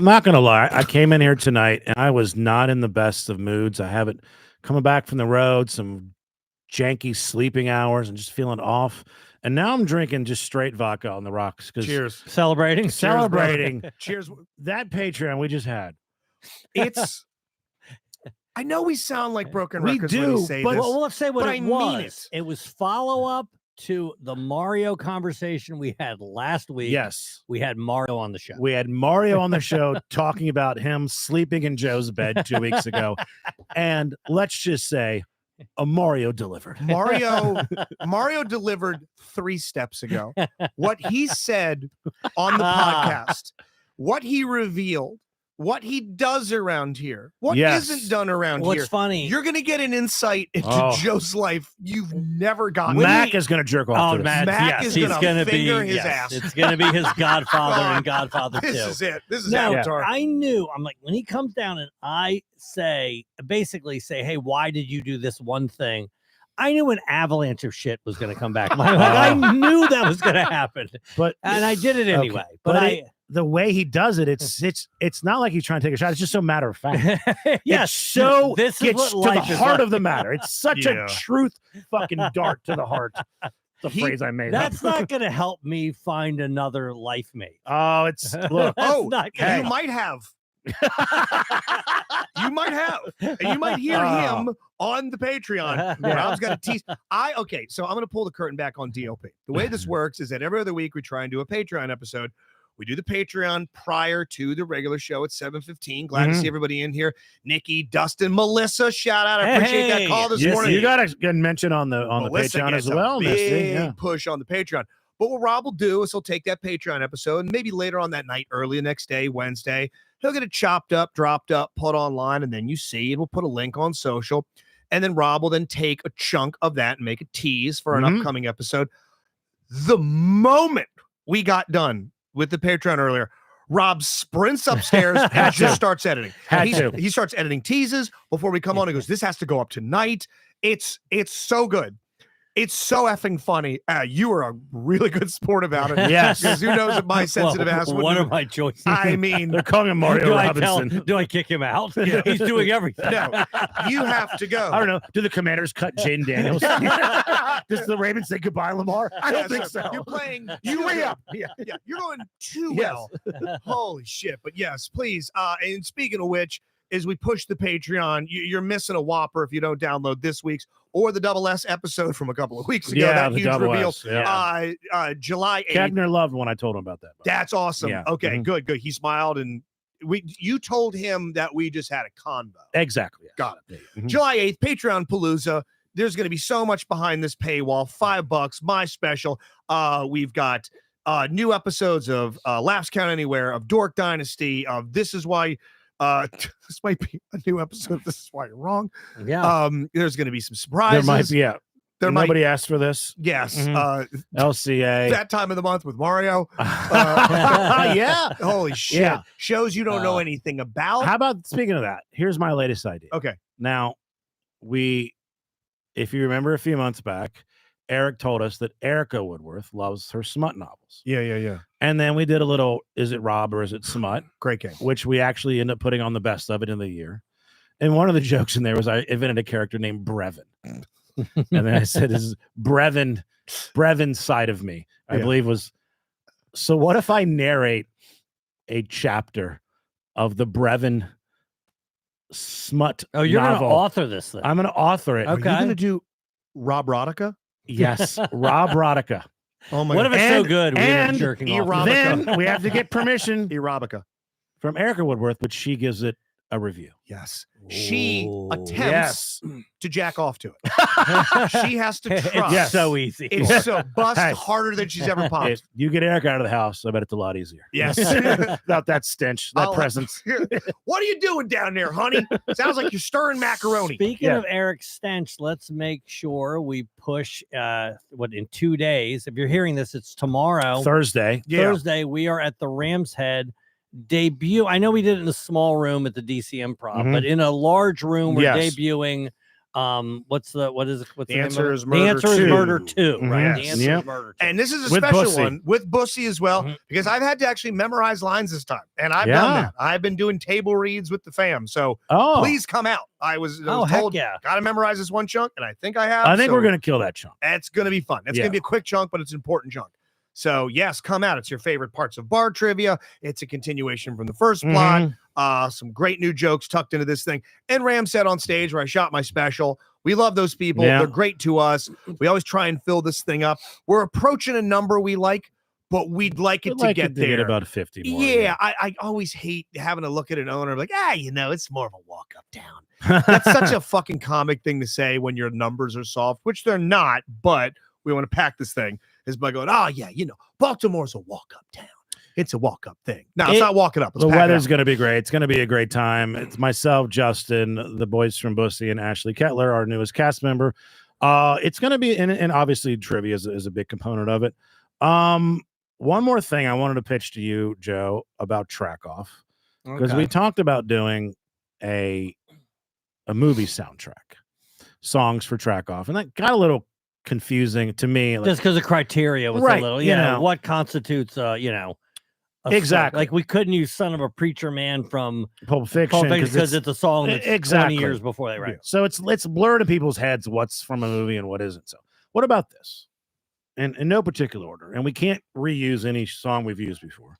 I'm not gonna lie. I came in here tonight and I was not in the best of moods. I haven't coming back from the road, some janky sleeping hours, and just feeling off. And now I'm drinking just straight vodka on the rocks. Cheers. Celebrating. Cheers. That Patreon we just had. It's. I know we sound like broken We records when do, we say but- this. Well, let's say what but it I was. mean it. It was follow-up to the Mario conversation we had last week. Yes. We had Mario on the show. We had Mario on the show talking about him sleeping in Joe's bed 2 weeks ago. And let's just say a Mario delivered. Mario delivered 3 steps ago. What he said on the podcast, what he revealed, what he does around here, what isn't done around What's here. funny? You're going to get an insight into Joe's life you've never gotten. Mac is going to jerk off to this. Mac is he's going gonna to finger be, his yes, ass. It's going to be his Godfather and Godfather 2. This is it. This is No, Avatar. I knew. I'm like, when he comes down and I basically say, hey, why did you do this one thing? I knew an avalanche of shit was going to come back. I knew that was going to happen, and I did it anyway. But the way he does it, it's not like he's trying to take a shot. It's just so matter of fact. Yes, It's so this is gets what to life the is heart like. of the matter. It's such a truth fucking dart to the heart. The phrase I made. That's not going to help me find another life mate. Oh, it's look. Oh, not gonna you help. might have. You might have. And you might hear him on the Patreon. Rob's got a tease. Okay, so I'm going to pull the curtain back on DLP. The way this works is that every other week we try and do a Patreon episode. We do the Patreon prior to the regular show at 7:15. Glad to see everybody in here. Nikki, Dustin, Melissa, shout out. I appreciate that call this morning. You got to get mentioned on the Melissa Patreon gets as a well. Big push on the Patreon. But what Rob will do is he'll take that Patreon episode and maybe later on that night, early the next day, Wednesday, he'll get it chopped up, dropped up, put online, and then you see it. We'll put a link on social. And then Rob will then take a chunk of that and make a tease for an upcoming episode. The moment we got done with the Patreon earlier, Rob sprints upstairs and just starts editing. He starts editing teases before we come on. He goes, this has to go up tonight. It's so good. It's so effing funny. You are a really good sport about it. Yes. Because who knows if my sensitive ass would One of my choices. I mean, they're calling him Mario Robinson. Do I kick him out? Yeah. He's doing everything. no, you have to go. I don't know. Do the Commanders cut Jaden Daniels? Does the Ravens say goodbye, Lamar? I don't think so. You're playing. You re-up. Yeah, you're going too well. Holy shit! But yes, please. And speaking of which, as we push the Patreon, you're missing a whopper if you don't download this week's or the Double S episode from a couple of weeks ago. Yeah, that the huge Double reveal. S, yeah. July 8th. Kegner loved when I told him about that. That's awesome. Yeah. Okay, good. He smiled, and you told him that we just had a convo. Exactly. Yes. Got it. July 8th, Patreon Palooza. There's going to be so much behind this paywall. $5, my special. We've got new episodes of Laughs Count Anywhere, of Dork Dynasty, of This Is Why. This might be a new episode of This Is Why You're Wrong. Yeah. There's going to be some surprises. There might be. Yeah. Nobody asked for this. Yes. LCA. That time of the month with Mario. Yeah. Holy shit. Yeah. Shows you don't know anything about. How about, speaking of that, here's my latest idea. Okay. Now, if you remember a few months back, Eric told us that Erica Woodworth loves her smut novels. Yeah. And then we did a little, is it Rob or is it smut? Great game. Which we actually ended up putting on the best of it in the year. And one of the jokes in there was I invented a character named Brevin. And then I said, this is Brevin's side of me, I believe was. So what if I narrate a chapter of the Brevin smut You're going to novel? author this thing. I'm going to author it. Okay. Are you going to do Rob Rodica? Yes, Rob Rodica. Oh my what God. if it's so good? We end And up jerking off. Erotica. then we have to get permission Erobica. from Erica Woodworth, but she gives it a review. Yes. She Ooh. attempts to jack off to it. She has to try. It's so easy. It's so bust Hey. harder than she's ever popped. If you get Eric out of the house, I bet it's a lot easier. Yes. Without that stench, that I'll- presence. What are you doing down there, honey? Sounds like you're stirring macaroni. Speaking Yeah. of Eric Stench, let's make sure we push in 2 days. If you're hearing this, it's tomorrow. Thursday. Thursday, we are at the Ram's Head debut. I know we did it in a small room at the DC Improv, Mhm. but in a large room, we're Yes. debuting What's the The name Answer of it? is The Murder Answer is 2. Murder 2, right? Yes. The Answer Yep. is Murder 2. And this is a With special Bussy. one with Bussy as well, Mhm. because I've had to actually memorize lines this time, and I've Yeah. done that. I've been doing table reads with the fam, so Oh, please come out. I was Oh, heck told, yeah. got to memorize this one chunk, and I think I have. I think so we're gonna kill that chunk. It's going to be fun. It's Yeah. going to be a quick chunk, but it's an important chunk. So yes, come out. It's your favorite parts of bar trivia. It's a continuation from the first plot. Mhm. Some great new jokes tucked into this thing. And Ram said on stage where I shot my special, we love those people. Yeah. They're great to us. We always try and fill this thing up. We're approaching a number we like, but we'd like it We'd to like get it to there. get about 50 more. Yeah, I always hate having to look at an owner like, it's more of a walk up down. That's such a fucking comic thing to say when your numbers are soft, which they're not, but we want to pack this thing is by going, Baltimore's a walk up town. It's a walk up thing. No, it's not walking up. Let's The pack it weather's up. going to be great. It's going to be a great time. It's myself, Justin, the boys from Bussy, and Ashley Kettler, our newest cast member. It's going to be, and obviously trivia is a big component of it. One more thing I wanted to pitch to you, Joe, about Track Off, because we talked about doing a movie soundtrack, songs for Track Off, and that got a little confusing to me. Just because the criteria was Right, a little, you know. what constitutes, a Exactly. Like we couldn't use "Son of a Preacher Man" from Pulp Fiction because it's a song that's exactly 20 years before they write. So it's blur to people's heads what's from a movie and what isn't. So what about this? And in no particular order, and we can't reuse any song we've used before.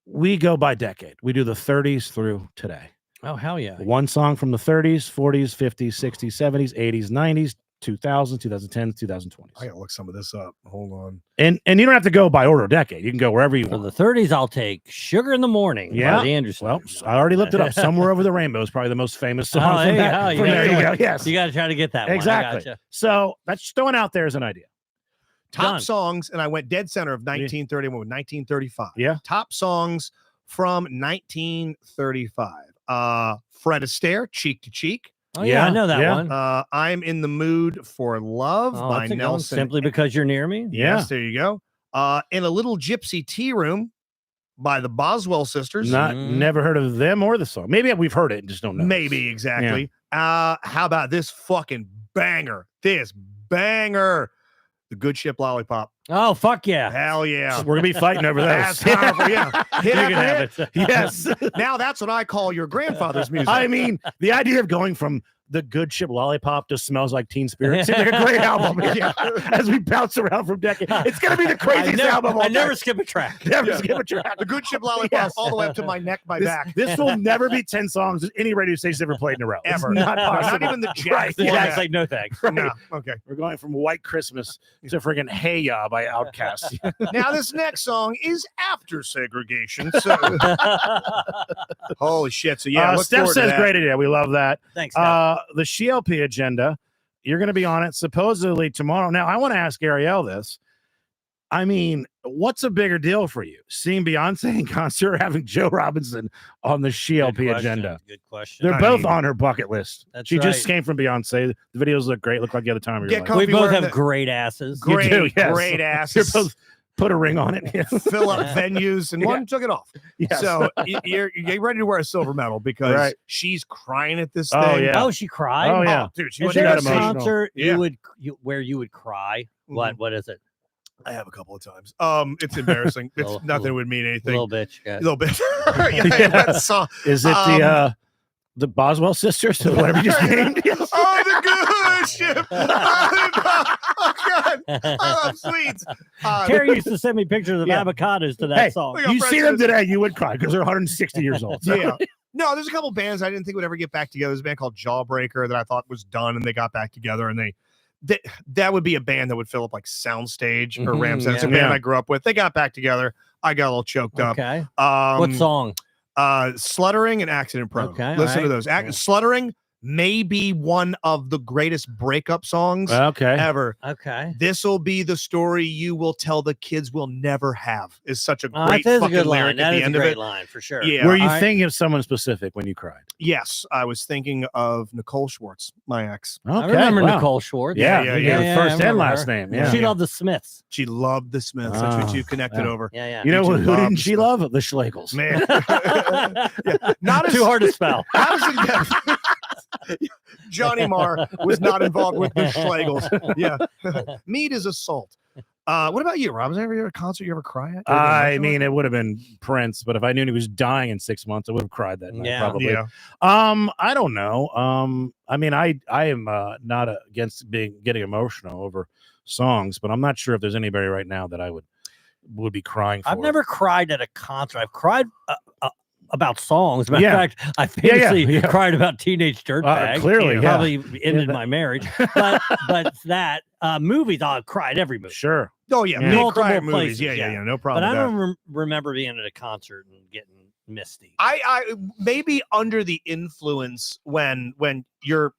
We go by decade. We do the 30s through today. Oh hell yeah! One song from the 30s, 40s, 50s, 60s, 70s, 80s, 90s, 2000s, 2010s, 2020s. I gotta look some of this up. Hold on. And you don't have to go by order of decade. You can go wherever you For want. the 30s, I'll take "Sugar in the Morning." Yeah. by the Anderson. Well, I already looked it up. Somewhere Over the Rainbow is probably the most famous song. Oh, from hey, that. oh, you From gotta there you go. go. Yes. You got to try to get that Exactly. one. I gotcha. So that's just throwing out there as an idea. Top Done. songs, and I went dead center of 1931 with 1935. Yeah. Top songs from 1935. Fred Astaire, Cheek to Cheek. Oh yeah, I Yeah, know that yeah. one. I'm in the Mood for Love Oh, by that's a good one. Nelson. Simply Because You're Near Me. Yeah. Yes, there you go. In a Little Gypsy Tea Room by the Boswell Sisters. Never heard of them or the song. Maybe we've heard it and just don't know. Maybe exactly. How about this fucking banger? This banger. The Good Ship Lollipop. Oh fuck yeah! Hell yeah. We're gonna be fighting over That's those. powerful, yeah. Hit You after can hit. have it. Yes. Now that's what I call your grandfather's music. I mean, the idea of going from the Good Ship Lollipop to Smells Like Teen Spirit seems like a great album. Yeah. As we bounce around from decade, it's gonna be the craziest album. I never skip a track. never skip a track. The Good Ship Lollipop Yes. all the way up to my neck, my back. This will never be 10 songs that any radio station's ever played in a row. It's Ever. not No, possible. not even the Jack Right, The format. Jack's like, no thanks. No, okay. We're going from White Christmas to friggin' Hey Ya by Outkast. Now this next song is After Segregation. So holy shit. So yeah, look Steph forward to says that. great idea. We love that. Thanks. Steph. The SheLP agenda, you're going to be on it supposedly tomorrow. Now, I want to ask Ariel this. I mean, what's a bigger deal for you? Seeing Beyonce in concert or having Joe Robinson on the Good SheLP question. agenda? Good question. They're I both mean, on her bucket list. That's She just right. came from Beyonce. The videos look great. Look like the other time of your Get life. We comfy both wearing have the- great asses. You Great, do, yes. great You're asses. both put a ring on it. Yeah. Fill up venues, and Yeah. one took it off. Yes. So you're ready to wear a silver medal because Right. she's crying at this Oh, thing. yeah. Oh, she cried. Oh, yeah. Dude, she Is went she there got a down emotional. concert Yeah. where you would cry? Mhm. What is it? I have a couple of times. It's embarrassing. It's Little- nothing would mean anything. Little bitch. A Yeah. little bit. Yeah, that song. Is it the Boswell sisters or whatever you just named? Yes. Oh, the good ship. Oh, God. I love sweets. Carrie used to send me pictures of Yeah. avocados to that Hey, song. we got You see them presidents. today, you would cry because they're 160 years old. So- Yeah. No, there's a couple bands I didn't think would ever get back together. There's a band called Jawbreaker that I thought was done, and they got back together, and that would be a band that would fill up like Soundstage or Mhm, Ramsey. It's a yeah. band Yeah. I grew up with. They got back together. I got a little choked Okay. up. What song? Sluttering and Accident Prone. Okay, Listen to alright. those. Yeah. Sluttering may be one of the greatest breakup songs Okay. ever. Okay. This will be the story you will tell the kids will never have. Is such a Oh, great that is a fucking good line. lyric at That the is a end of great it. line for sure. Yeah. Were you Alright. thinking of someone specific when you cried? Yes, I was thinking of Nicole Schwartz, my ex. Okay. I remember wow. Nicole Schwartz. Yeah, Yeah, you yeah, gave yeah, first I and remember last her. name. Yeah. She loved the Smiths. She loved the Smiths. That's what Ah, you connected yeah. over. Yeah, yeah. You know You who two love didn't she the- love? The Schlegels. Man. Yeah, not as Too hard to spell. not as in depth. Johnny Marr was not involved with the Schlegels. Yeah. Mead is assault. What about you, Rob? Was there ever a concert you ever cry at? I mean, it would have been Prince, but if I knew he was dying in 6 months, I would have cried that night. Yeah. Probably. Yeah. I don't know. I mean, I am not against getting emotional over songs, but I'm not sure if there's anybody right now that I would be crying for. I've never cried at a concert. I've cried about songs. Matter Yeah. of fact, I famously yeah. cried about Teenage Dirtbag. Clearly, yeah. Probably ended that- my marriage. But that movies, I've cried every movie. Sure. Oh yeah, Yeah. Mead Multiple cried at movies. places, Yeah, yeah. no But problem. I with that. don't remember being at a concert and getting misty. I maybe under the influence when your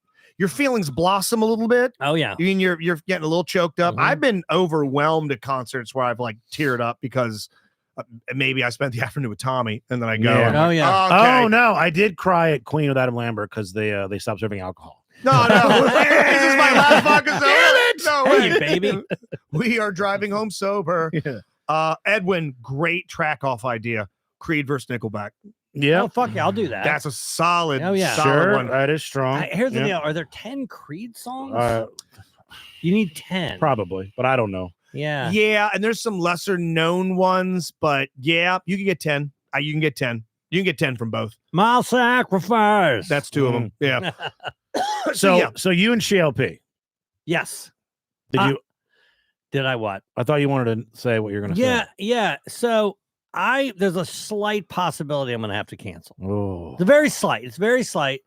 feelings blossom a little bit. Oh yeah. I mean, you're getting a little choked up. Mhm. I've been overwhelmed at concerts where I've like teared up because maybe I spent the afternoon with Tommy, and then I go, Yeah. and Oh, like, yeah. okay. Oh no, I did cry at Queen with Adam Lambert because they stopped serving alcohol. no, this is my last vodka soda. No Hey, way. baby. We are driving home sober. Yeah. Edwin, great track off idea. Creed versus Nickelback. Yeah. Oh fuck yeah, I'll do that. That's a solid, Oh, yeah. solid Sure. one. That is strong. Here's the Yeah. deal. Are there 10 Creed songs? Uh, You need 10. probably, but I don't know. Yeah. Yeah, and there's some lesser known ones, but yeah, you can get 10. You can get 10. You can get 10 from both. My sacrifice. That's two of them. Yeah. So yeah. so you and SHLP. Yes. Did Uh, you? Did I what? I thought you wanted to say what you're going to Yeah, say. yeah. So there's a slight possibility I'm gonna have to cancel. Oh. It's very slight. It's very slight.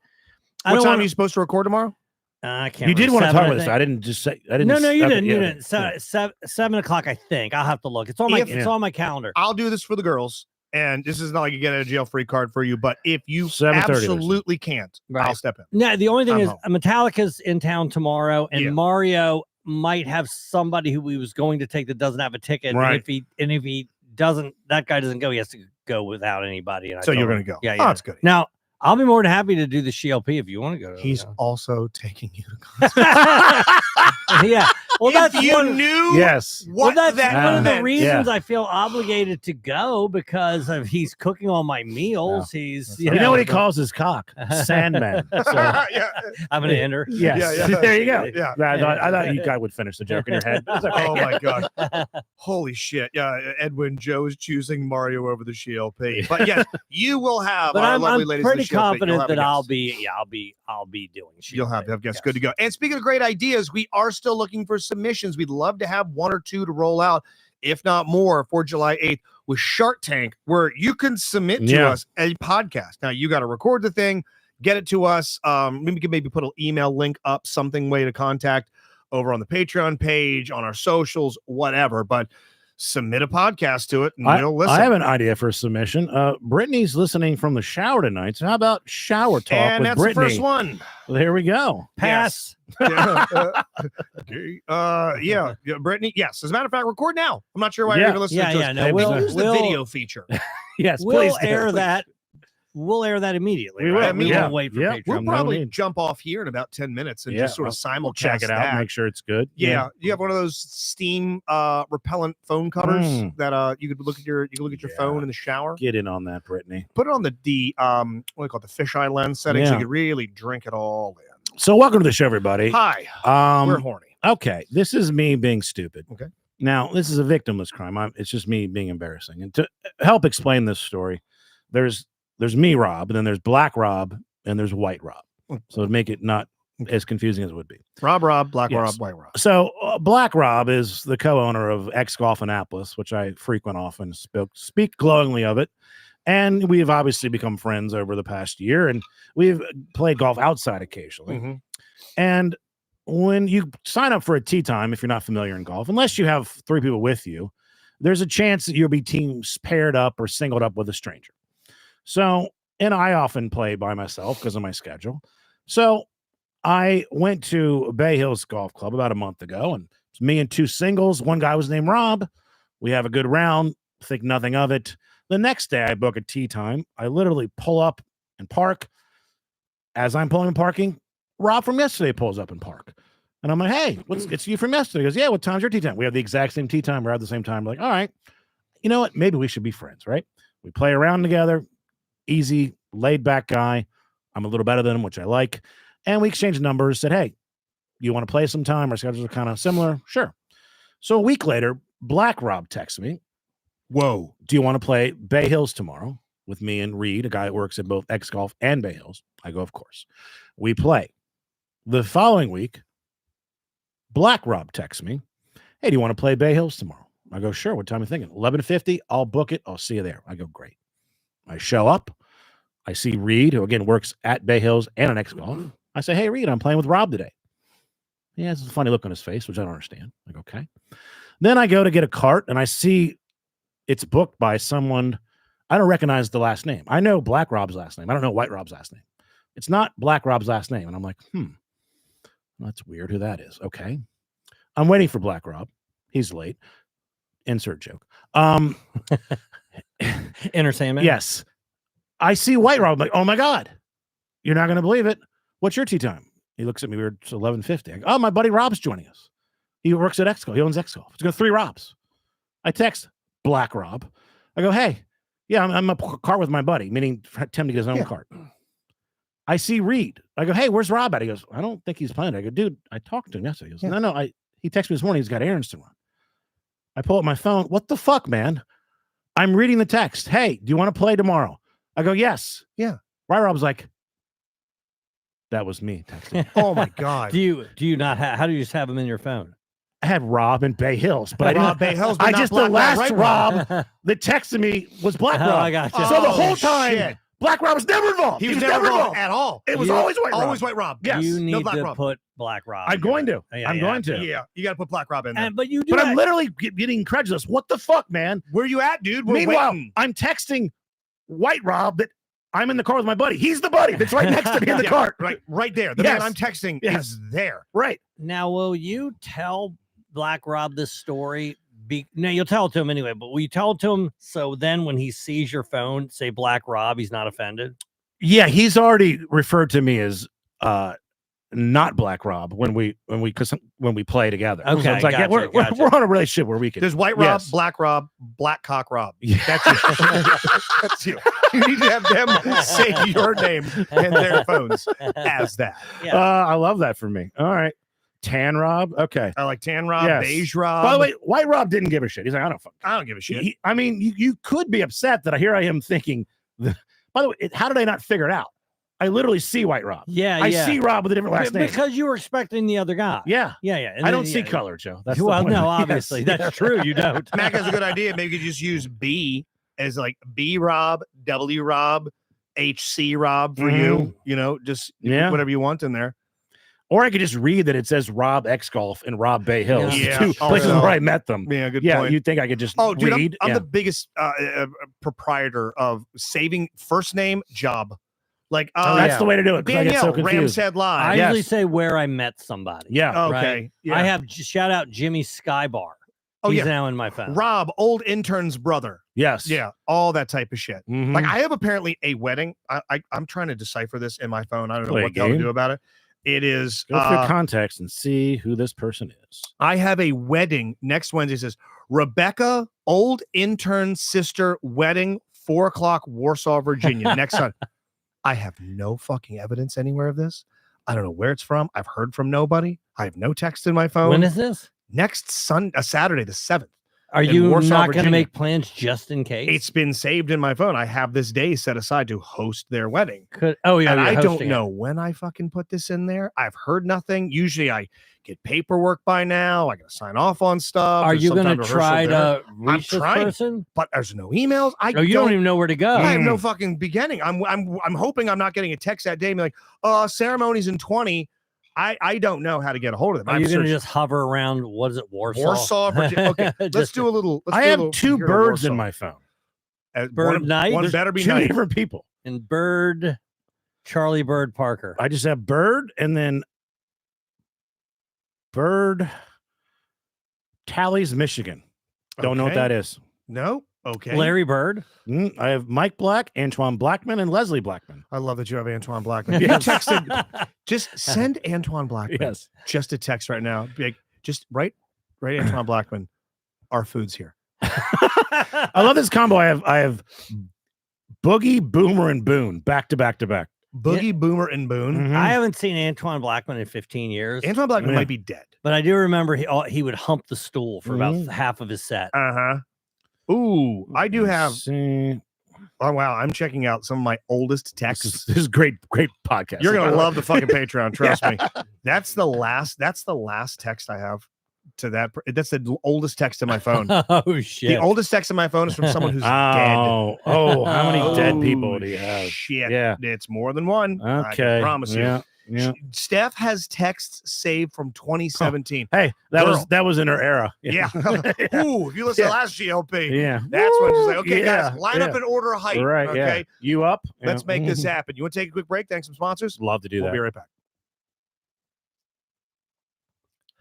I What don't time wanna- are you supposed to record tomorrow? I can't. You did remember. want to 7, talk I about this. think. I didn't just say. I didn't. No, you okay, didn't. You yeah, didn't. yeah. 7 o'clock. I think I'll have to look. It's on my. If- It's on my calendar. I'll do this for the girls. And this is not like you get a jail free card for you, but if you 7:30 they said. absolutely can't, Right. I'll step in. No, the only thing I'm is home. Metallica's in town tomorrow, and Yeah. Mario might have somebody who he was going to take that doesn't have a ticket. Right. And if he doesn't, that guy doesn't go. He has to go without anybody. And I So told you're him- going to go. Yeah, Oh, yeah. that's good. Now I'll be more than happy to do the SHLP if you want to go. He's yeah. also taking you to concert. yeah. Well, that's if you one. knew Yes. Well, what that's that one of the meant. reasons I feel obligated to go because he's cooking all my meals. He's You know what he calls his cock? Sandman. So, Yeah. I'm gonna enter. yes. Yeah, yeah. There you go. Yeah. I thought you guys would finish the joke in your head. It's okay. Oh my god! Holy shit! Yeah, Edwin Joe is choosing Mario over the SHLP. But yes, you will have But our I'm lovely ladies. of pretty the SHLP. You'll confident have a that I'll guest. be. I'll be doing. You'll have SHLP. guests Yes. good to go. And speaking of great ideas, we are still looking for submissions. We'd love to have one or two to roll out, if not more, for July 8th with Shark Tank, where you can submit to Yeah. us a podcast. Now you got to record the thing, get it to us. We can maybe put an email link up, something way to contact over on the Patreon page, on our socials, whatever. But submit a podcast to it, and we'll listen. I have an idea for a submission. Brittany's listening from the shower tonight. So how about shower talk and with that's Brittany? the first one. Well, here we go. Pass. Yeah. Yeah, Brittany. Yes, as a matter of fact, record now. I'm not sure why Yeah. you're even listening Yeah, to yeah. us. No, Hey, we'll Use the we'll, video feature. Yes, we'll please do. air that. We'll air that immediately. We right? will, We yeah. won't wait for Yeah. Patreon. We'll no probably need. jump off here in about 10 minutes and Yeah, just sort of simulcast Check it out. that. Make sure it's good. Yeah, you have one of those steam repellent phone covers Mm. that you could look at your Yeah. phone in the shower. Get in on that, Brittany. Put it on the what do you call it, the fisheye lens setting, so Yeah. you could really drink it all in. So welcome to the show, everybody. Hi, we're horny. Okay, this is me being stupid. Okay. Now, this is a victimless crime. It's just me being embarrassing. And to help explain this story, there's me, Rob, and then there's Black Rob, and there's White Rob. So to make it not as confusing as it would be. Rob, Black Yes. Rob, White Rob. So Black Rob is the co-owner of X Golf Annapolis, which I frequent often, speak glowingly of it. And we've obviously become friends over the past year, and we've played golf outside occasionally. Mhm. And when you sign up for a tee time, if you're not familiar in golf, unless you have 3 people with you, there's a chance that you'll be teams paired up or singled up with a stranger. So, and I often play by myself because of my schedule. So I went to Bay Hills Golf Club about a month ago, and it's me and 2 singles. One guy was named Rob. We have a good round, think nothing of it. The next day I book a tee time. I literally pull up and park. As I'm pulling and parking, Rob from yesterday pulls up and park. And I'm like, hey, it's you from yesterday. He goes, yeah, what time's your tee time? We have the exact same tee time. We're at the same time. We're like, all right, you know what? Maybe we should be friends, right? We play around together. Easy, laid back guy. I'm a little better than him, which I like. And we exchanged numbers, said, hey, you want to play sometime? Our schedules are kind of similar. Sure. So a week later, Black Rob texts me, Whoa. do you want to play Bay Hills tomorrow with me and Reed, a guy that works at both X Golf and Bay Hills? I go, of course. We play. The following week, Black Rob texts me, hey, do you want to play Bay Hills tomorrow? I go, sure. What time are you thinking? 11:50. I'll book it. I'll see you there. I go, great. I show up. I see Reed, who again works at Bay Hills and an X Golf. I say, hey, Reed, I'm playing with Rob today. He has a funny look on his face, which I don't understand. I go, okay. Then I go to get a cart and I see it's booked by someone. I don't recognize the last name. I know Black Rob's last name. I don't know White Rob's last name. It's not Black Rob's last name. And I'm like, that's weird who that is. Okay. I'm waiting for Black Rob. He's late. Insert joke. Entertainment. Yes. I see White Rob. I'm like, oh my God. You're not going to believe it. What's your tea time? He looks at me weird. It's 11:50. I go, oh, my buddy Rob's joining us. He works at X Golf. He owns X Golf. It's got 3 Robs. I text Black Rob. I go, hey, yeah, I'm a cart with my buddy, meaning for him to get his own cart. I see Reed. I go, hey, where's Rob at? He goes, I don't think he's playing. I go, dude, I talked to him yesterday. He goes, no. He texted me this morning. He's got errands to run. I pull up my phone. What the fuck, man? I'm reading the text. Hey, do you want to play tomorrow? I go, yes. Yeah. Right. Rob's like, that was me texting. Oh my God. Do you not have? How do you just have them in your phone? I had Rob in Bay Hills, but I Rob didn't. Bay Hills, but I not just Black the last right, Rob that texted me was Black Rob. I got you. So the Oh, whole time, shit. Black Rob was never involved. He was never involved at all. It was You- always White Rob. Always White Rob. Yes. You No need Black to Rob. put Black Rob. I'm going to. Yeah, I'm yeah, going to. Yeah, you got to put Black Rob in there. But you do. But that. I'm literally getting incredulous. What the fuck, man? Where you at, dude? We're Meanwhile, waiting. I'm texting White Rob that I'm in the car with my buddy. He's the buddy that's right next to me in the Yeah, cart. right there. The Yes. man I'm texting Yes. is there. Right. Now, will you tell Black Rob this story? No, you'll tell it to him anyway, but will you tell it to him so then when he sees your phone, say Black Rob, he's not offended? Yeah, he's already referred to me as not Black Rob when we play together. Okay, So it's like, yeah, gotcha. we're on a relationship where we can. There's White Rob, Yes. Black Rob, Black Cock Rob. Yeah. That's you. That's you. You need to have them say your name in their phones as that. Yeah. I love that for me. All right. Tan Rob. Okay. I like Tan Rob, Yes. Beige Rob. By the way, White Rob didn't give a shit. He's like, I don't fuck. I don't give a shit. I mean, you could be upset that I am thinking. By the way, how did I not figure it out? I literally see White Rob. Yeah, I yeah. see Rob with a different last name. Because you were expecting the other guy. Yeah. Yeah. And I then- don't see yeah. color, Joe. That's the Well, point. no, Yes. obviously. That's true. You don't. Mac has a good idea. Maybe you could just use B as like B Rob, W Rob, HC Rob for you. You know, just Yeah. whatever you want in there. Or I could just read that it says Rob X Golf and Rob Bay Hills. Yeah. Two Oh, places no. where I met them. Yeah, good Yeah, point. you'd think I could just Oh, dude, read. I'm Yeah. the biggest proprietor of saving first name job. Like, That's yeah. the way to do it. 'Cause I get Danielle, so Rams confused. Head I Live. Yes. usually say where I met somebody. Yeah. Okay. right. Yeah. I have shout out Jimmy Skybar. Oh, He's yeah. now in my phone. Rob, old intern's brother. Yes. Yeah, all that type of shit. Mhm. Like, I have apparently a wedding. I'm trying to decipher this in my phone. I don't know Play a what the hell to game. do about it. It is. Go through context and see who this person is. I have a wedding next Wednesday. It says Rebecca, old intern's sister, wedding, 4:00, Warsaw, Virginia. Next Sunday. I have no fucking evidence anywhere of this. I don't know where it's from. I've heard from nobody. I have no text in my phone. When is this? Next Saturday, the 7th. Are In you Warsaw, not going to Virginia. make plans just in case? It's been saved in my phone. I have this day set aside to host their wedding. Oh yeah, And you're I don't hosting it. know when I fucking put this in there. I've heard nothing. Usually I get paperwork by now. I got to sign off on stuff. Are There's you going sometime to rehearsal try there. to reach this trying. person? But there's no emails. Oh, you don't even know where to go. I have no fucking beginning. I'm hoping I'm not getting a text that day and be like, ceremony's in 20. I don't know how to get a hold of them. Are I'm you going to searching- just hover around? What is it, Warsaw? Warsaw, Virginia. Okay, let's Just do a little. Let's I do a have little 2 here in birds in Warsaw. my phone. Bird night? One There's better be 2 night. different people. and Bird, Charlie Bird Parker. I just have Bird and then Bird Tallies, Michigan. Don't know what Okay. that is. No. Okay. Larry Bird. I have Mike Black, Antoine Blackman, and Leslie Blackman. I love that you have Antoine Blackman. Yes. You texted. Just send Antoine Blackman. Yes. Just a text right now. Be like, just write Antoine Blackman. Our food's here. I love this combo. I have Boogie, Boomer, and Boone back to back to back. Boogie, Boomer, and Boone. Mhm. I haven't seen Antoine Blackman in 15 years, Antoine Blackman Yeah. might be dead. but I do remember he would hump the stool for about Mhm. half of his set. Uh-huh. Ooh, I do Let's have. see. Oh wow, I'm checking out some of my oldest texts. This is great podcast. You're gonna love the fucking Patreon, trust me. That's the last text I have to that. That's the oldest text in my phone. Oh shit! The oldest text in my phone is from someone who's dead. Oh, how many dead people Oh, do you have? Shit. Yeah. It's more than one. I can Okay. promise you. Yeah. Yeah. Steph has texts saved from 2017. Hey, that Girl. was in her era. Yeah. Ooh, if you listen Yeah. to last GLP, Yeah. that's when she's like, okay, Yeah, guys, line up yeah. in order of height. Right. Okay. Yeah. You up? Let's Yeah. make this happen. You want to take a quick break? Thanks, some sponsors. Love to do We'll that. be right back.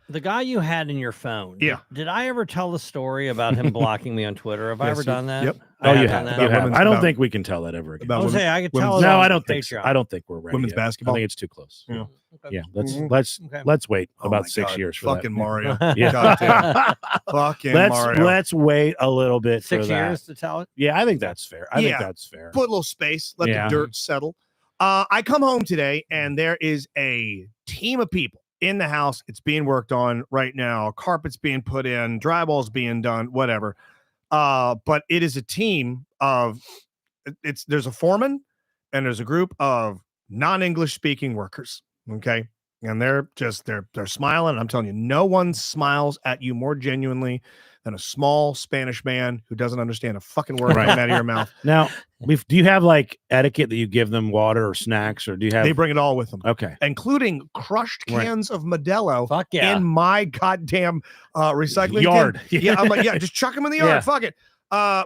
The guy you had in your phone. Yeah. Did I ever tell the story about him blocking me on Twitter? Have I Yes, ever you- done that? yep. I Oh, you done have. that? You About have. women's- I don't about- think we can tell that ever again. about I was women- saying I could women's- tell it No, on I don't think so. Patreon. I don't think we're ready. Women's yet. basketball? I think it's too close. Yeah. Okay. Yeah. Mhm. Okay. Let's wait Oh about my 6 God, years for fucking that. Mario. Yeah. Goddamn. Fucking Mario. Let's wait a little bit for 6 that. years to tell it. Yeah, I think that's fair. I think Yeah. that's fair. Put a little space, let Yeah. the dirt settle. I come home today and there is a team of people in the house. It's being worked on right now. Carpet's being put in, drywall's being done, whatever. But it is a team of there's a foreman and there's a group of non-English speaking workers. Okay. And they're smiling. I'm telling you, no one smiles at you more genuinely than a small Spanish man who doesn't understand a fucking word Right. coming out of your mouth. Now, do you have like etiquette that you give them water or snacks, or do you have? They bring it all with them, Okay. including crushed Right. cans of Modelo Fuck yeah. in my goddamn recycling Yard. tin. Yeah, I'm like, yeah, just chuck them in the yard. Yeah. Fuck it.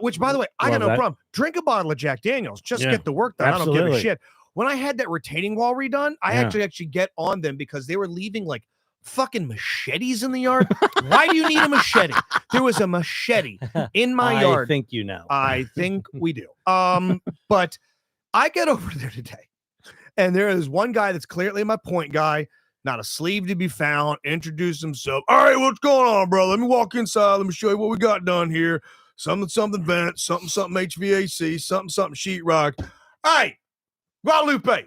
Which, by the way, I got Love no that. problem. Drink a bottle of Jack Daniels. Just Yeah. get the work done. I don't give a Absolutely. shit. When I had that retaining wall redone, I Yeah. actually get on them because they were leaving like fucking machetes in the yard. Why do you need a machete? There was a machete in my I yard. think you know. I think we do. But I get over there today, and there is one guy that's clearly my point guy, not a sleeve to be found, introduce himself. All right, what's going on, bro? Let me walk inside. Let me show you what we got done here. Something vent, something HVAC, something sheetrock. All right, Guadalupe,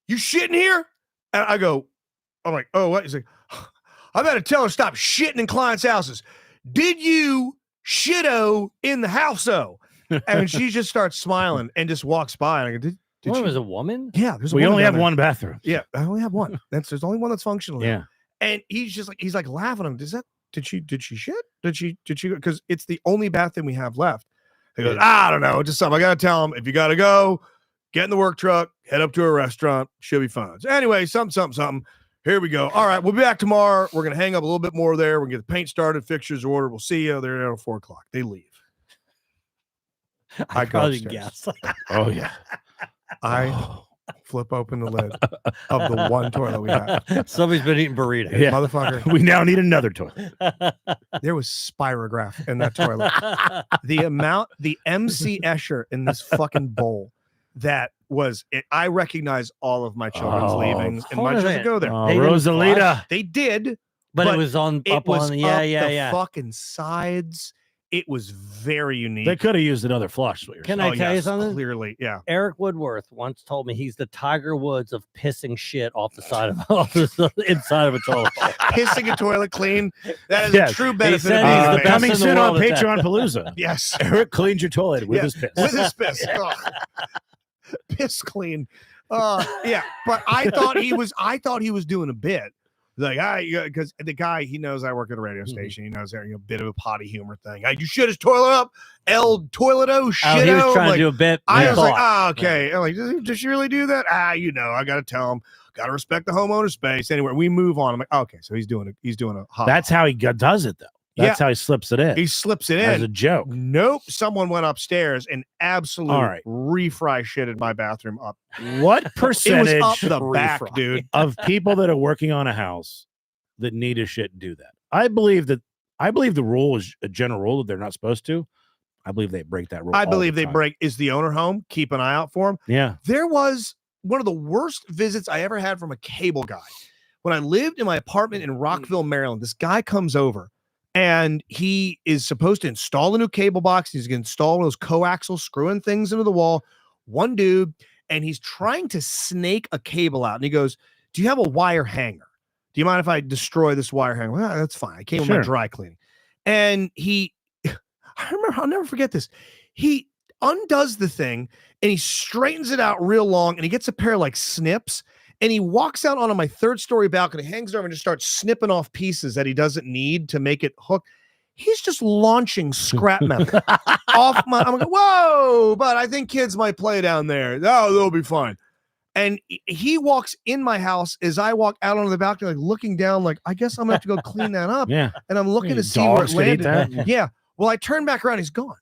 you shitting here? And I'm like, oh, what? He's like, I better tell her stop shitting in clients' houses. Did you shitto in the house-o? And she just starts smiling and just walks by. And I go, did What, you? was a woman? Yeah, there's a We woman only down have there. one bathroom. Yeah, I only have one. There's only one that's functional. Yeah. And he's like laughing at him. Did she shit? Did she? Because it's the only bathroom we have left. He goes, I don't know. Just something. I got to tell him, if you got to go, get in the work truck, head up to a restaurant. She'll be fine. So anyway, something. Here we go. All right, we'll be back tomorrow. We're going to hang up a little bit more there. We'll get the paint started, fixtures ordered. We'll see you there at 4:00. They leave. I I go probably upstairs. guess. Oh yeah. I Oh. flip open the lid of the one toilet we have. Somebody's been eating burritos. Yeah. Motherfucker, We now need another toilet. there was spirograph in that toilet. The MC Escher in this fucking bowl that was it. I recognize all of my children's Oh, leavings and hold my on a children minute. go there. Oh, They didn't Rosalita. flush? They did. but But it was on It up was on the yeah, up yeah, the yeah. fucking sides. It was very unique. They could have used another flush. is what you're Can saying. I tell you yes, something? Clearly, yeah. Eric Woodworth once told me he's the Tiger Woods of pissing shit off the side of inside of a toilet bowl. Pissing a toilet clean. That is Yes, a true benefit said of he's being the a best man. coming in the soon on world at that. Patreon Palooza. Yes. Eric cleans your toilet with Yeah. his piss. With his piss. Ugh. Piss clean. Yeah, but I thought he was doing a bit. Like, because the guy, he knows I work at a radio station. He knows there's a bit of a potty humor thing. You shit his toilet up, El Toileto, shit. Oh, he was trying like, to do a bit. I we was like, thought. okay. I'm like, does she really do that? I got to tell him, got to respect the homeowner's space. Anyway, we move on. I'm like, okay, so he's doing a hot. That's how he does it, though. That's how he slips it in. He slips it as in. a joke. Nope. Someone went upstairs and absolute All right. refry shitted my bathroom up. What It percentage was up the back, refry. dude. of people that are working on a house that need a shit do that? I believe the rule is a general rule that they're not supposed to. I believe they break that rule. I all believe the they time. break. Is the owner home? Keep an eye out for him. Yeah. There was one of the worst visits I ever had from a cable guy. When I lived in my apartment in Rockville, Maryland, this guy comes over and he is supposed to install a new cable box. He's going to install those coaxial screwing things into the wall. One dude, and he's trying to snake a cable out. And he goes, "Do you have a wire hanger? Do you mind if I destroy this wire hanger?" "Well, that's fine. I came with my Sure. dry cleaning." And I remember, I'll never forget this. He undoes the thing and he straightens it out real long, and he gets a pair of like snips, and he walks out onto my 3rd-story balcony, hangs over, and just starts snipping off pieces that he doesn't need to make it hook. He's just launching scrap metal off my. I'm like, "Whoa!" But I think kids might play down there. Oh, they'll be fine. And he walks in my house as I walk out onto the balcony, like looking down, like, I guess I'm gonna have to go clean that up. Yeah. And I'm looking to see where it Dogs could eat landed. that. Yeah. Well, I turn back around, he's gone.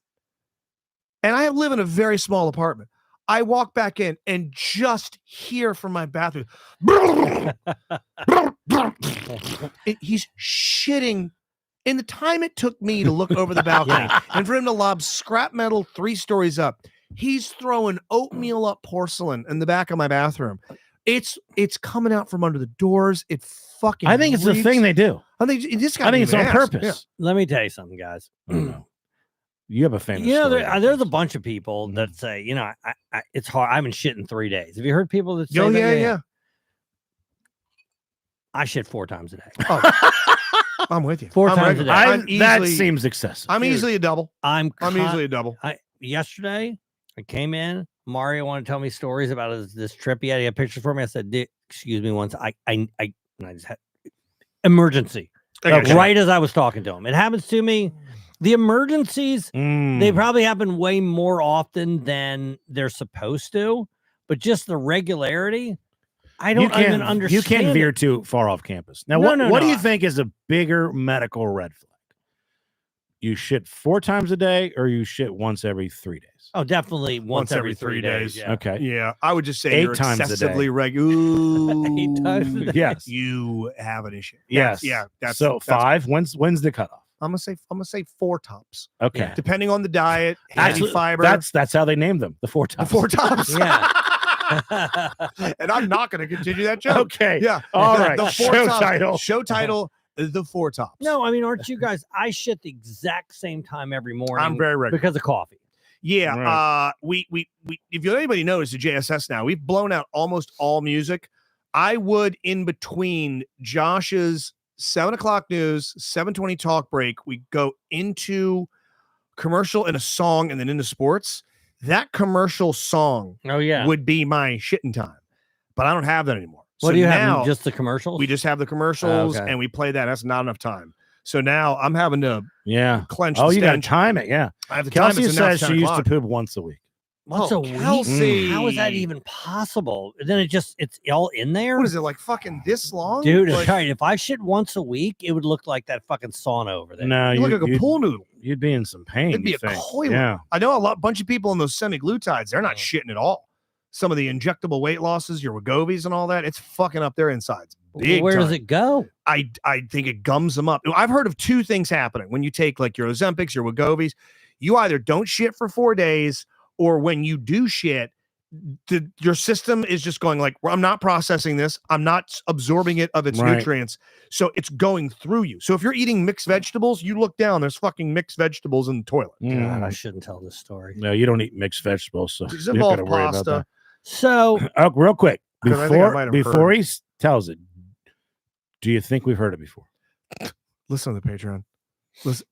And I live in a very small apartment. I walk back in and just hear from my bathroom, he's shitting. In the time it took me to look over the balcony and for him to lob scrap metal 3 stories up, he's throwing oatmeal up porcelain in the back of my bathroom. It's coming out from under the doors. It fucking. I think it's the thing they do. I think it's on purpose. Yeah. Let me tell you something, guys. I don't know. You have a famous. You know, story about there's a this. bunch of people that say, you know, I it's hard. I've been shitting 3 days. Have you heard people that say Oh, that? yeah. I shit 4 times a day. Oh, I'm with you. 4 I'm times a regular. day. I'm that easily- seems excessive. I'm Dude. easily a double. I'm easily a double. Yesterday, I came in. Mario wanted to tell me stories about this trip he had. He had pictures for me. I said, "Excuse me, once I just had emergency." Okay. Right as I was talking to him, it happens to me. The emergencies, they Mm. probably happen way more often than they're supposed to, but just the regularity, I don't even understand. You can't it. veer too far off campus. Now, No, what do no, you think is a bigger medical red flag? You shit 4 times a day, or you shit once every 3 days? Oh, definitely once every 3 days. Yeah. Okay. Yeah, I would just say 8 you're times a day. excessively regular. 8 times a day. Yes. You have an issue. Yes. That's so 5. When's the cutoff? I'm gonna say 4 tops, Okay. Yeah. depending on the diet, heavy That's- fiber. That's how they named them. The 4 the tops. 4 tops. Yeah. And I'm not gonna continue that joke. Okay. Yeah. All The- right. The 4 Show tops. title. Show title. The 4 tops. No, I mean, aren't you guys? I shit the exact same time every morning. I'm very regular. because of coffee. Yeah, Right. we if anybody knows the JSS now, we've blown out almost all music. I would, in between Josh's 7:00 news, 7:20 talk break, we go into commercial and a song, and then into sports. That commercial song Oh yeah. would be my shitting time, but I don't have that anymore. What So do you now have? Just the commercials? we just have the commercials, okay. and we play that. That's not enough time. So now I'm having to Yeah. clench. Oh, the you got to stench. time it. Yeah. I have to time it, Kelsey so now it's says 10 she used to o'clock. poop once a week. once Oh, a week. Kelsey. How is that even possible? Then it's all in there. What is it, like fucking this long? Dude, Like, right, if I shit once a week, it would look like that fucking sauna over there. No, you look like a you'd- pool noodle. You'd be in some pain. It'd be you a think. coil. Yeah. I know a bunch of people in those semi-glutides, they're not Yeah. shitting at all. Some of the injectable weight losses, your Wegovy's and all that, it's fucking up their insides. Big Where does time. it go? I think it gums them up. I've heard of 2 things happening when you take like your Ozempics, your Wegovy's. You either don't shit for 4 days, or when you do shit, your system is just going like, well, I'm not processing this. I'm not absorbing it of its Right. nutrients. So it's going through you. So if you're eating mixed vegetables, you look down, there's fucking mixed vegetables in the toilet. God, I Mm. shouldn't tell this story. No, you don't eat mixed vegetables, so Does you it don't involve gotta worry about pasta? So that. Oh, real quick, 'Cause I think I might have before heard. he tells it, do you think we've heard it before? Listen to the Patreon. Listen,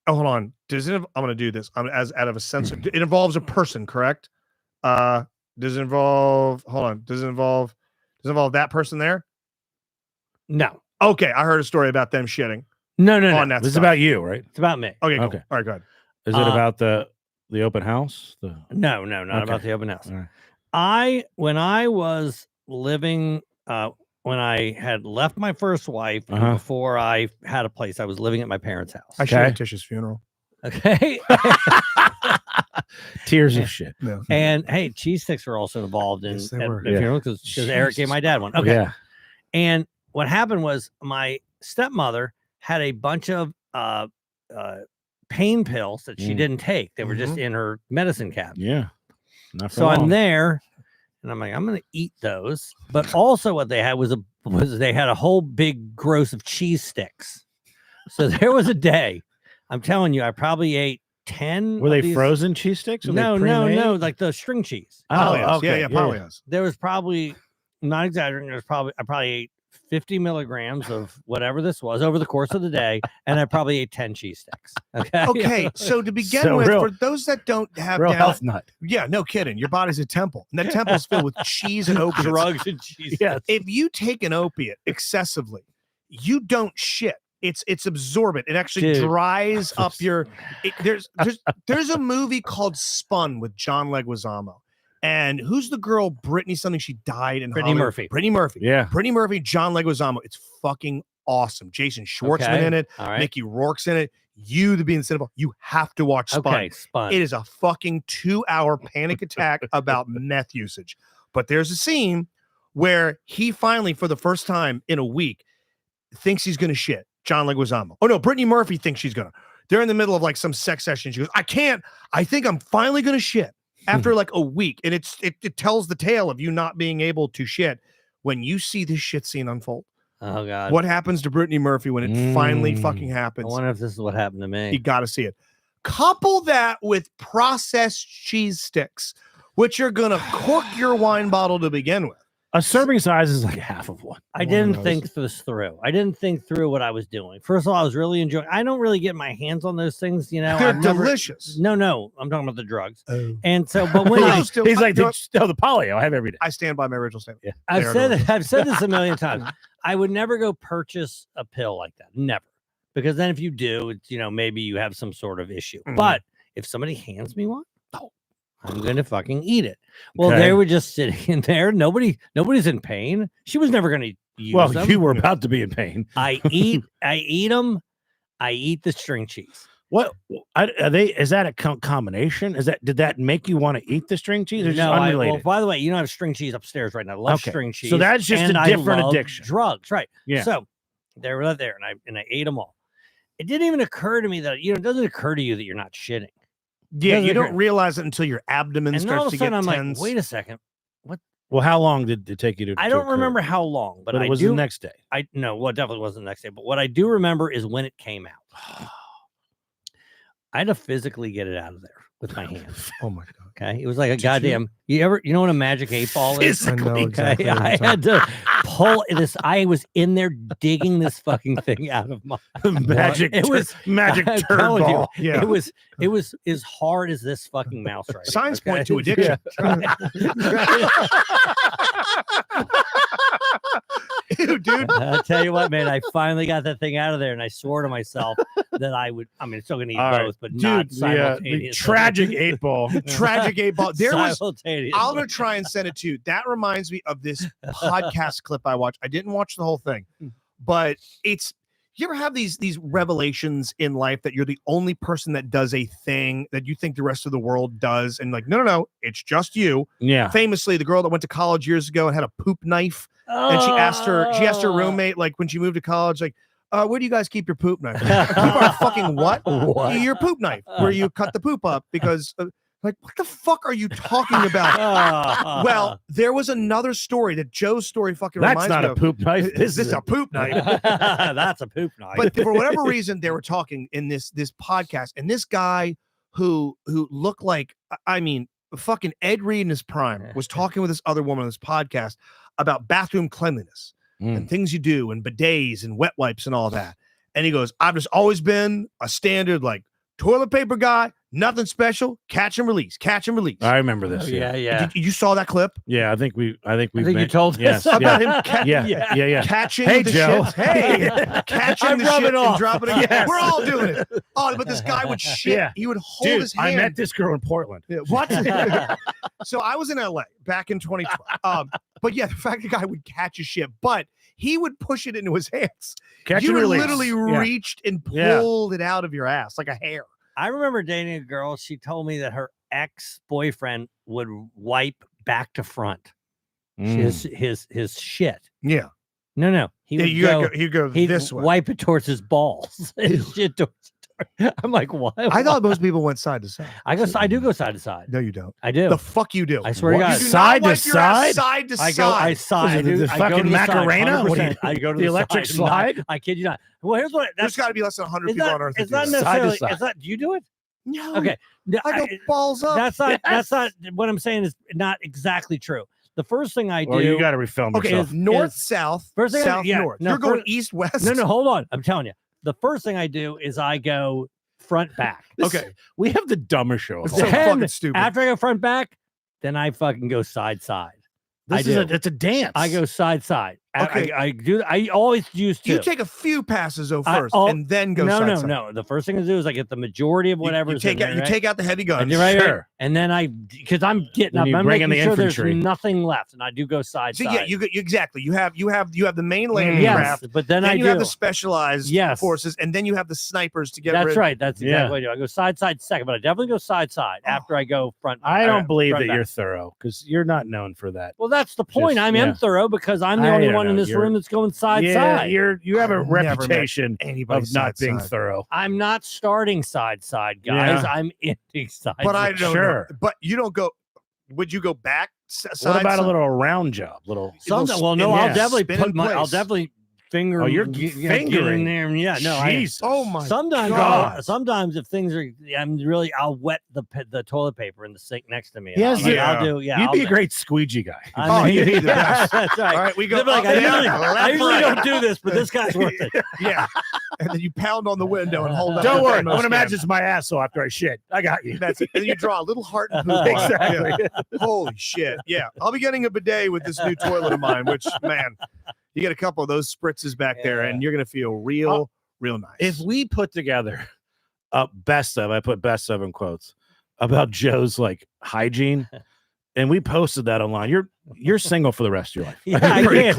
hold on. Does it? I'm going to do this. I'm as out of a sensor. It involves a person, correct? Does it involve? Hold on. Does it involve that person there? no. Okay, I heard a story about them shitting No. on that. This is stuff. about you, right? It's about me. Okay, cool. Okay. All right, go ahead. Is it about the open house? No, not Okay. about the open house. All right. When I was living when I had left my first wife and Uh-huh. before I had a place, I was living at my parents' house. I should Okay. at Tish's funeral. Okay. Tears of shit. No. And hey, cheese sticks were also involved in Yes, they at were. the Yeah. funeral because Eric gave Jesus my dad one. Okay. Yeah. And what happened was my stepmother had a bunch of pain pills that she Mm. didn't take. They were just Mhm. in her medicine cabinet. Yeah. Not for So I'm long. there and I'm like, I'm gonna eat those. But also what they had was they had a whole big gross of cheese sticks. So there was a day, I'm telling you, I probably ate 10. Were of they these- frozen cheese sticks? Were they No, pre-made? like the string cheese. Oh, Polyos. okay. Yeah, Polyos. There was probably, not exaggerating, I probably ate 50 milligrams of whatever this was over the course of the day, and I probably ate 10 cheese sticks. Okay. Okay, so to begin So with, real- for those that don't have Real down, health nut. yeah, no kidding, your body's a temple, and that temple's filled with cheese and opiates. Drugs and cheese. Yes. If you take an opiate excessively, you don't shit. It's absorbent. It actually Dude. dries up your. There's a movie called Spun with John Leguizamo, and who's the girl? Brittany something. She died in Brittany Hollywood. Murphy. Brittany Murphy. Yeah. Brittany Murphy. John Leguizamo. It's fucking awesome. Jason Schwartzman Okay. in it. All right. Mickey Rourke's in it. You, to be in the cinema, you have to watch Spun. Okay. Spun. It is a fucking 2-hour panic attack about meth usage. But there's a scene where he finally, for the first time in a week, thinks he's going to shit. John Leguizamo. Oh, no, Brittany Murphy thinks she's going to. They're in the middle of like some sex session. She goes, I can't. I think I'm finally going to shit after like a week. And it tells the tale of you not being able to shit when you see this shit scene unfold. Oh, God. What happens to Brittany Murphy when it finally Mm. fucking I happens? wonder if this is what happened to me. You got to see it. Couple that with processed cheese sticks, which are going to cork your wine bottle to begin with. A serving size is like half of one. I One of didn't those. think this through. I didn't think through what I was doing. First of all, I was really enjoying. I don't really get my hands on those things, you know. They're I've never- delicious. No, I'm talking about the drugs. Oh. And so, but when No, I, still- He's like, you know the polio I have every day. I stand by my original statement. I've They're said delicious. I've said this a million times. I would never go purchase a pill like that. Never. Because then if you do, it's, you know, maybe you have some sort of issue. Mhm. But if somebody hands me one, I'm gonna fucking eat it. Well, Okay. they were just sitting in there. Nobody's in pain. She was never gonna use Well, them. you were about to be in pain. I eat them. I eat the string cheese. What are they? Is that a combination? Did that make you want to eat the string cheese? Or just Well, unrelated? by the way, you don't have string cheese upstairs right now. I love Okay. string cheese. So that's just and a I different love addiction. Drugs, right? Yeah. So they were there, and I ate them all. It didn't even occur to me that it doesn't occur to you that you're not shitting. Yeah, Doesn't you don't occur. realize it until your abdomen And then all starts of to a get sudden, I'm tense. like, wait a second. Well, how long did it take you to? I to don't occur? remember how long, but But I it was do. the next day. I no, well, it definitely wasn't the next day. But what I do remember is when it came out. I had to physically get it out of there with my hands. Oh my god! Okay, it was like a Did you? goddamn. You know what a magic 8 ball is? I know Okay, exactly what you're I talking had to pull this. I was in there digging this fucking thing out of my. magic. It was magic I'm turd telling you, ball. Yeah. It was as hard as this fucking mouse right here, Signs point okay? to addiction. Ew, dude. I'll tell you what, man. I finally got that thing out of there, and I swore to myself that I would. I mean, still gonna eat All right. both, but not Dude, the simultaneously. tragic 8 ball. Tragic 8 ball. There was. Simultaneously. I'm gonna try and send it to you. That reminds me of this podcast clip I watched. I didn't watch the whole thing, but it's. You ever have these revelations in life that you're the only person that does a thing that you think the rest of the world does, and like, no, it's just you. Yeah. Famously, the girl that went to college years ago and had a poop knife, and she asked her roommate, like when she moved to college, like, where do you guys keep your poop knife? Keep our fucking what? What? Your poop knife, where you cut the poop up because. Like, what the fuck are you talking about? Well, there was another story that Joe's story fucking That's reminds not me a of. poop knife. Is this a poop knife? That's a poop knife. But for whatever reason, they were talking in this podcast, and this guy who looked like, I mean, fucking Ed Reed in his prime was talking with this other woman on this podcast about bathroom cleanliness and things you do and bidets and wet wipes and all that. And he goes, I've just always been a standard like toilet paper guy, nothing special, catch and release, catch and release. I remember this. Oh, yeah. You saw that clip Yeah, I think we I think you told yes, us about yeah, him yeah. catching Hey, the Joe. shit. Hey, I catching the rub shit it and off. dropping it. Yes. We're all doing it. Oh, but this guy would shit. Yeah. He would hold Dude, his hand. I met this girl in Portland. Yeah, what? So I was in LA back in 2012. But yeah, the fact the guy would catch his shit, but he would push it into his hands. Catch you and would release. literally Yeah. reached and Yeah. pulled it out of your ass like a hair. I remember dating a girl. She told me that her ex-boyfriend would wipe back to front his shit. Yeah. No, he Yeah, would you go. gotta go, you go He'd this way. wipe it towards his balls. and shit towards. I'm like, what? I thought most people went side to side. I do go side to side. No, you don't. I do. The fuck you do. I swear to What? God. You do not Side to wipe your ass side? side to I go. I side. side. I Was it do. the I go to fucking the side, Macarena? What do you- 100%. I go to the electric side. slide? I kid you not. Well, here's what. There's That's got to be less than 100 it's people not, on Earth. it's that not do that. Side to necessarily. side. It's not. Do you do it? No. Okay. I go balls up. That's not. That's Yes. not what I'm saying. Is not exactly true. The first thing I do. Or you got to refilm Okay, yourself. north, is- south, First thing I- south, yeah, north. no, You're going first- east, west. No, hold on. I'm telling you. The first thing I do is I go front back. Okay. We have the dumbest show. It's of so all. Then, fucking stupid. After I go front back, then I fucking go side side. This I is do. it's a dance. I go side side. Okay. I do. I always used to. You take a few passes though I- first, oh, and then go no, side no, side. no. The first thing I do is I get the majority of You- whatever. You take out. You take out the heavy guns. And you're right, Sure. right. And then because I'm getting Then up, you I'm bring in making the sure infantry. there's nothing left, and I do go side So side. yeah, you exactly. You have the main landing yes, craft. but then Then I you do. have the specialized Yes. forces, and then you have the snipers to get That's rid. right. That's exactly Yeah. what I do. I go side side second, but I definitely go side side after I go front. I don't believe front that back. you're thorough because you're not known for that. Well, that's the point. Just- I'm yeah. thorough because I'm the I only don't one in know. this You're- room that's going side yeah, side. you have a I've never met reputation Anybody of not side being side. thorough. I'm not starting side side, guys. Yeah. I'm ending side. But I side. don't Sure. know. But you don't go. Would you go back? Side What about side? a little round job? Little Something. It'll Well, no, spin- I'll yeah, definitely spin put in my. I'll place. definitely finger. Oh, you're get in fingering. there. Yeah, no. Jesus. Oh my. Sometimes, God. sometimes if things are, I'll wet the toilet paper in the sink next to me. Yes, I'll, like, yeah. I'll do. Yeah, You'd I'll be a do- great squeegee guy. I Oh, mean, you'd be the yeah, best. That's right. All right, we go. They'll be like, up, I down, usually, left, I usually right. don't do this, but this guy's worth it. Yeah, and then you pound on the window and hold up. Don't the worry. I Venmo want to scan. imagine it's my asshole after I shit. I got you. That's it. And then you draw a little heart and poop. on it. Exactly. Yeah. Holy shit. Yeah. I'll be getting a bidet with this new toilet of mine, which, man, you get a couple of those spritzes back there and you're going to feel real nice. If we put together a best of, I put best of in quotes, about Joe's like hygiene, and we posted that online, you're single for the rest of your life. Yeah, I pretty can't.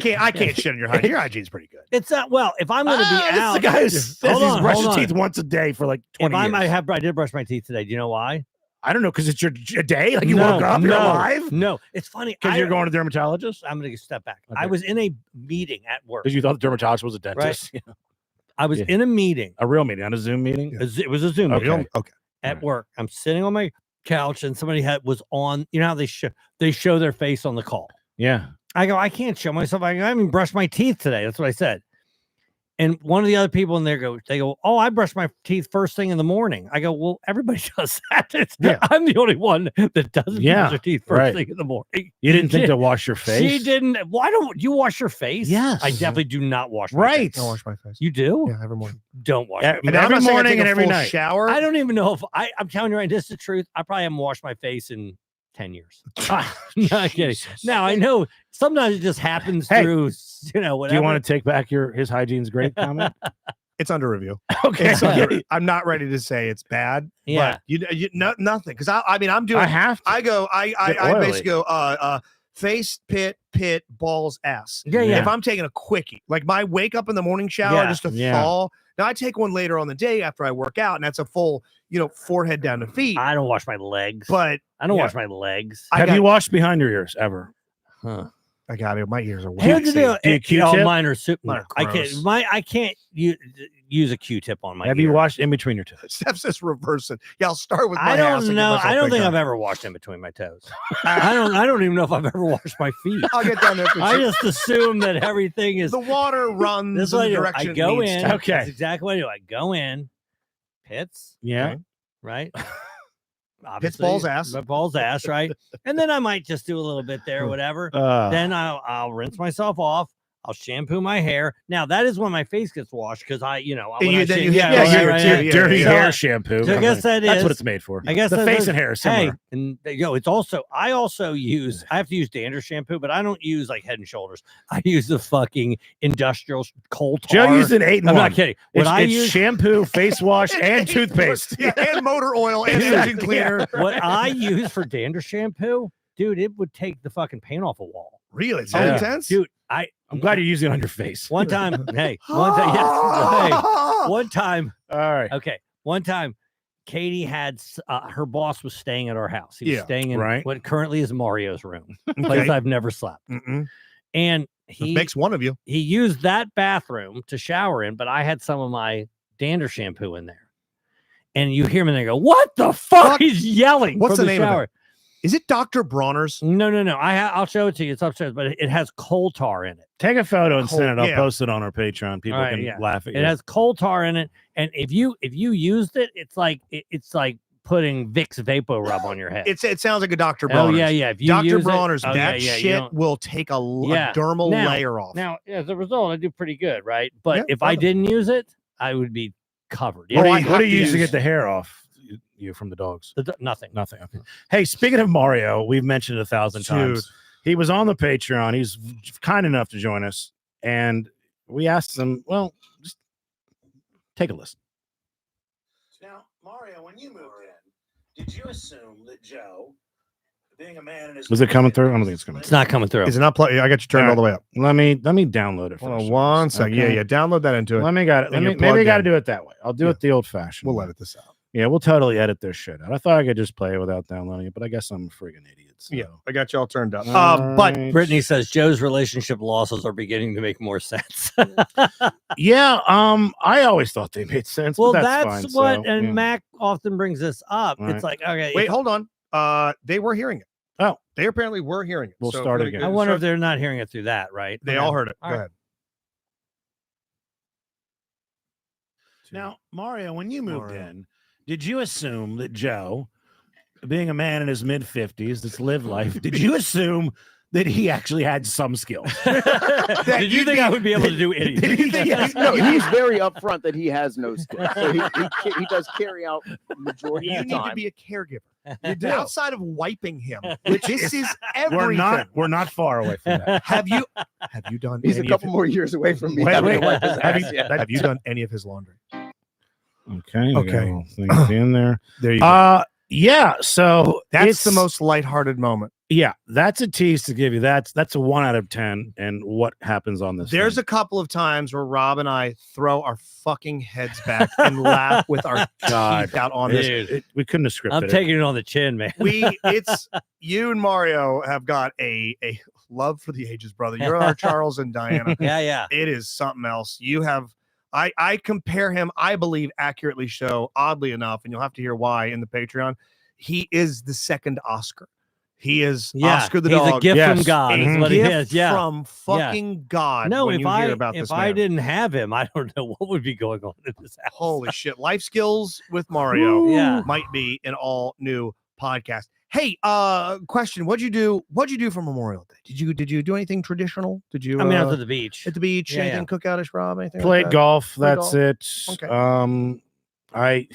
clean. I can't shit on your hygiene. Your hygiene's pretty good. It's not. Well, if I'm going to be This is out, the guy who says hold he's on, brushed hold his on. teeth once a day for like 20 If years. I did brush my teeth today. Do you know why? I don't know, because it's your day. Like you woke up, you're alive. No, it's funny. Because you're going to dermatologist. I'm going to step back. Okay. I was in a meeting at work. Because you thought the dermatologist was a dentist. Yeah. I was Yeah. in a meeting. A real meeting, not a Zoom meeting. It was a Zoom Okay. meeting Okay. at Right. work. I'm sitting on my couch, and somebody was on. You know how they show their face on the call. Yeah. I go, I can't show myself. I haven't even brushed my teeth today. That's what I said. And one of the other people in there they go, oh, I brush my teeth first thing in the morning. I go, well, everybody does that. Yeah. I'm the only one that doesn't Yeah, brush their teeth first right. thing in the morning. You didn't think She- to wash your face? She didn't. Why don't you wash your face? Yes. I definitely do not wash my Right. face. Don't wash my face. You do? Yeah, every morning. Don't wash Yeah, your and face. every I'm not saying I morning take and a every full night. shower. I don't even know if I'm telling you right. This is the truth. I probably haven't washed my face in 10 years. Not kidding. Jesus. Now I know sometimes it just happens Hey, through, whatever. Do you want to take back his hygiene's great comment? It's under review. Okay. It's under, I'm not ready to say it's bad. Yeah. But nothing. Because I mean, I'm doing. I have to. I go. Bit I oily. basically go. Face, pit, balls, ass. Yeah, yeah. If I'm taking a quickie, like my wake up in the morning shower Yeah, just to yeah. fall. Now I take one later on the day after I work out, and that's a full, forehead down to feet. I don't wash my legs. But I don't yeah. wash my legs. I Have got- you washed behind your ears ever? Huh. I got it. My ears are Here's the waxy. deal. Do you Q-tip? Mine are super. Mine are I gross. can't. I can't use a Q-tip on my. Have you ear. washed in between your toes? Steps just reverse it. Yeah, I'll start with my I ass don't and get know. myself I don't picked think up. I've ever washed in between my toes. I don't even know if I've ever washed my feet. I'll get down there. For I just assume that everything is. the water runs This is in what the I do. direction I it go needs in. to. Okay. That's exactly what I do. I go in, pits, Yeah. Okay. right? Pits, balls, ass. Balls, ass, right? And then I might just do a little bit there, whatever. Then I'll rinse myself off. I'll shampoo my hair. Now that is when my face gets washed because when you- I then shave- you hit yeah, the right, hair right, too, right. yeah, dirty yeah. hair shampoo. So I guess that That's is- what it's made for. I guess the that face is- and hair is Hey, similar. and it's also I also use I have to use dandruff shampoo, but I don't use like Head and Shoulders. I use the fucking industrial coal tar. Joe used an 8 in I'm 1. not kidding. What It's, I it's use shampoo, face wash, and toothpaste. Yeah, and motor oil and engine cleaner. what I use for dandruff shampoo, dude, it would take the fucking paint off a wall. Really? It's so Yeah. intense? Dude, I'm glad you're using it on your face. one time, hey, one time, yes, hey, one time, All right. okay, one time, Katie had her boss was staying at our house. He was Yeah, staying in right. what currently is Mario's room, place Okay. I've never slept, Mm-mm. and It he makes one of you. he used that bathroom to shower in, but I had some of my dandruff shampoo in there. And you hear him and they go, what the fuck? Fuck. He's yelling What's from the name of it? shower. Is it Dr. Bronner's? No. I'll show it to you. It's upstairs, but it has coal tar in it. Take a photo and send it. I'll Yeah. post it on our Patreon. People Alright, can yeah. laugh at you. It has coal tar in it, and if you used it, it's like putting Vicks Vapo Rub on your head. It sounds like a Dr. Oh Bronner's. yeah. If you Dr. use Bronner's, it, oh, that yeah, you shit don't- will take a Yeah. dermal Now- layer off. Now, as a result, I do pretty good, right? But Yeah, if I brother. didn't use it, I would be covered. What Oh, are I you, have what are you to using to use- get the hair off? You from the dogs? Nothing. Nothing. Okay. Hey, speaking of Mario, we've mentioned it 1,000 times. He was on the Patreon. He's kind enough to join us, and we asked him. Well, just take a listen. Now, Mario, when you moved in, did you assume that Joe, being a man in his was it coming through? I don't think it's coming. It's not coming through. Is it not play? I got you turned all the way up. Let me download it. Hold on first. one second. Okay. Yeah. Download that into it. Let me got it. And you're Maybe I plugged got to in. do it that way. I'll do Yeah. it the old-fashioned. We'll way. edit this out. Yeah, we'll totally edit this shit out. I thought I could just play it without downloading it, but I guess I'm a friggin' idiot. So. Yeah, I got you all turned up. All But right. Brittany says Joe's relationship losses are beginning to make more sense. Yeah, I always thought they made sense. Well, but that's fine, what, so, and yeah. Mac often brings this up. Right. It's like, okay, wait, hold on. They were hearing it. Oh. They apparently were hearing it. We'll So start if we again. could I wonder if start- they're not hearing it through that, right? they Okay. all heard it. All Go right. ahead. Now, Mario, when you moved Mario. in, did you assume that Joe, being a man in his mid-50s that's lived life, did you assume that he actually had some skills? Did you think I would be able to do anything? Yes. No, he's very upfront that he has no skills. So he does carry out majority You of need the to time. be a caregiver. You do. Outside of wiping him, which this is everything. We're not far away from that. Have you done? He's a any couple of more years away from me. Wait, having to wait. wipe his Have ass, you- yeah. Have you done any of his laundry? Okay. Okay. Things in there. There you go. Yeah. So That's the it's- most lighthearted moment. Yeah, that's a tease to give you. That's a 1 out of 10. And what happens on this? There's thing. a couple of times where Rob and I throw our fucking heads back and laugh with our teeth out on this. Dude, we couldn't have scripted I'm it. taking it on the chin, man. It's you and Mario have got a love for the ages, brother. You're our Charles and Diana. Yeah. It is something else. You have I compare him, I believe accurately so, oddly enough, and you'll have to hear why in the Patreon. He is the second Oscar. He is Oscar the he's dog. a gift Yes. from God. A Is what he gift is. Yeah. from fucking God. No, when if you hear about if this I man. didn't have him, I don't know what would be going on in this house. Holy shit. Life skills with Mario Yeah. might be an all new podcast. Hey, question. What'd you do for Memorial Day? Did you do anything traditional? Did you I mean, I was at the beach. at the beach, Yeah, anything cookoutish, Rob? Anything Played like that? golf. Played That's golf. it. Okay. I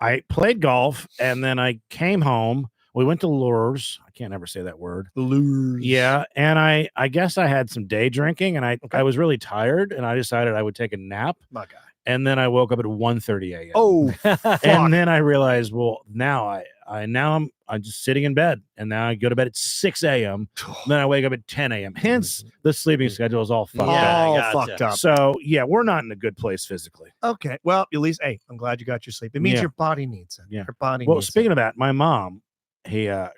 I played golf and then I came home. We went to Lures. I can't ever say that word. Lures. Yeah, and I guess I had some day drinking and I was really tired and I decided I would take a nap. My guy. And then I woke up at 1:30 a.m. Oh, fuck. and then I realized, well, now I'm just sitting in bed, and now I go to bed at 6 a.m. Then I wake up at 10 a.m. Hence, the sleeping schedule is all fucked Yeah, up. all gotcha. fucked up. So yeah, we're not in a good place physically. Okay. Well, at least, hey, I'm glad you got your sleep. It means Yeah. your body needs it. Yeah. Your body Well, needs speaking it. of that, my mom,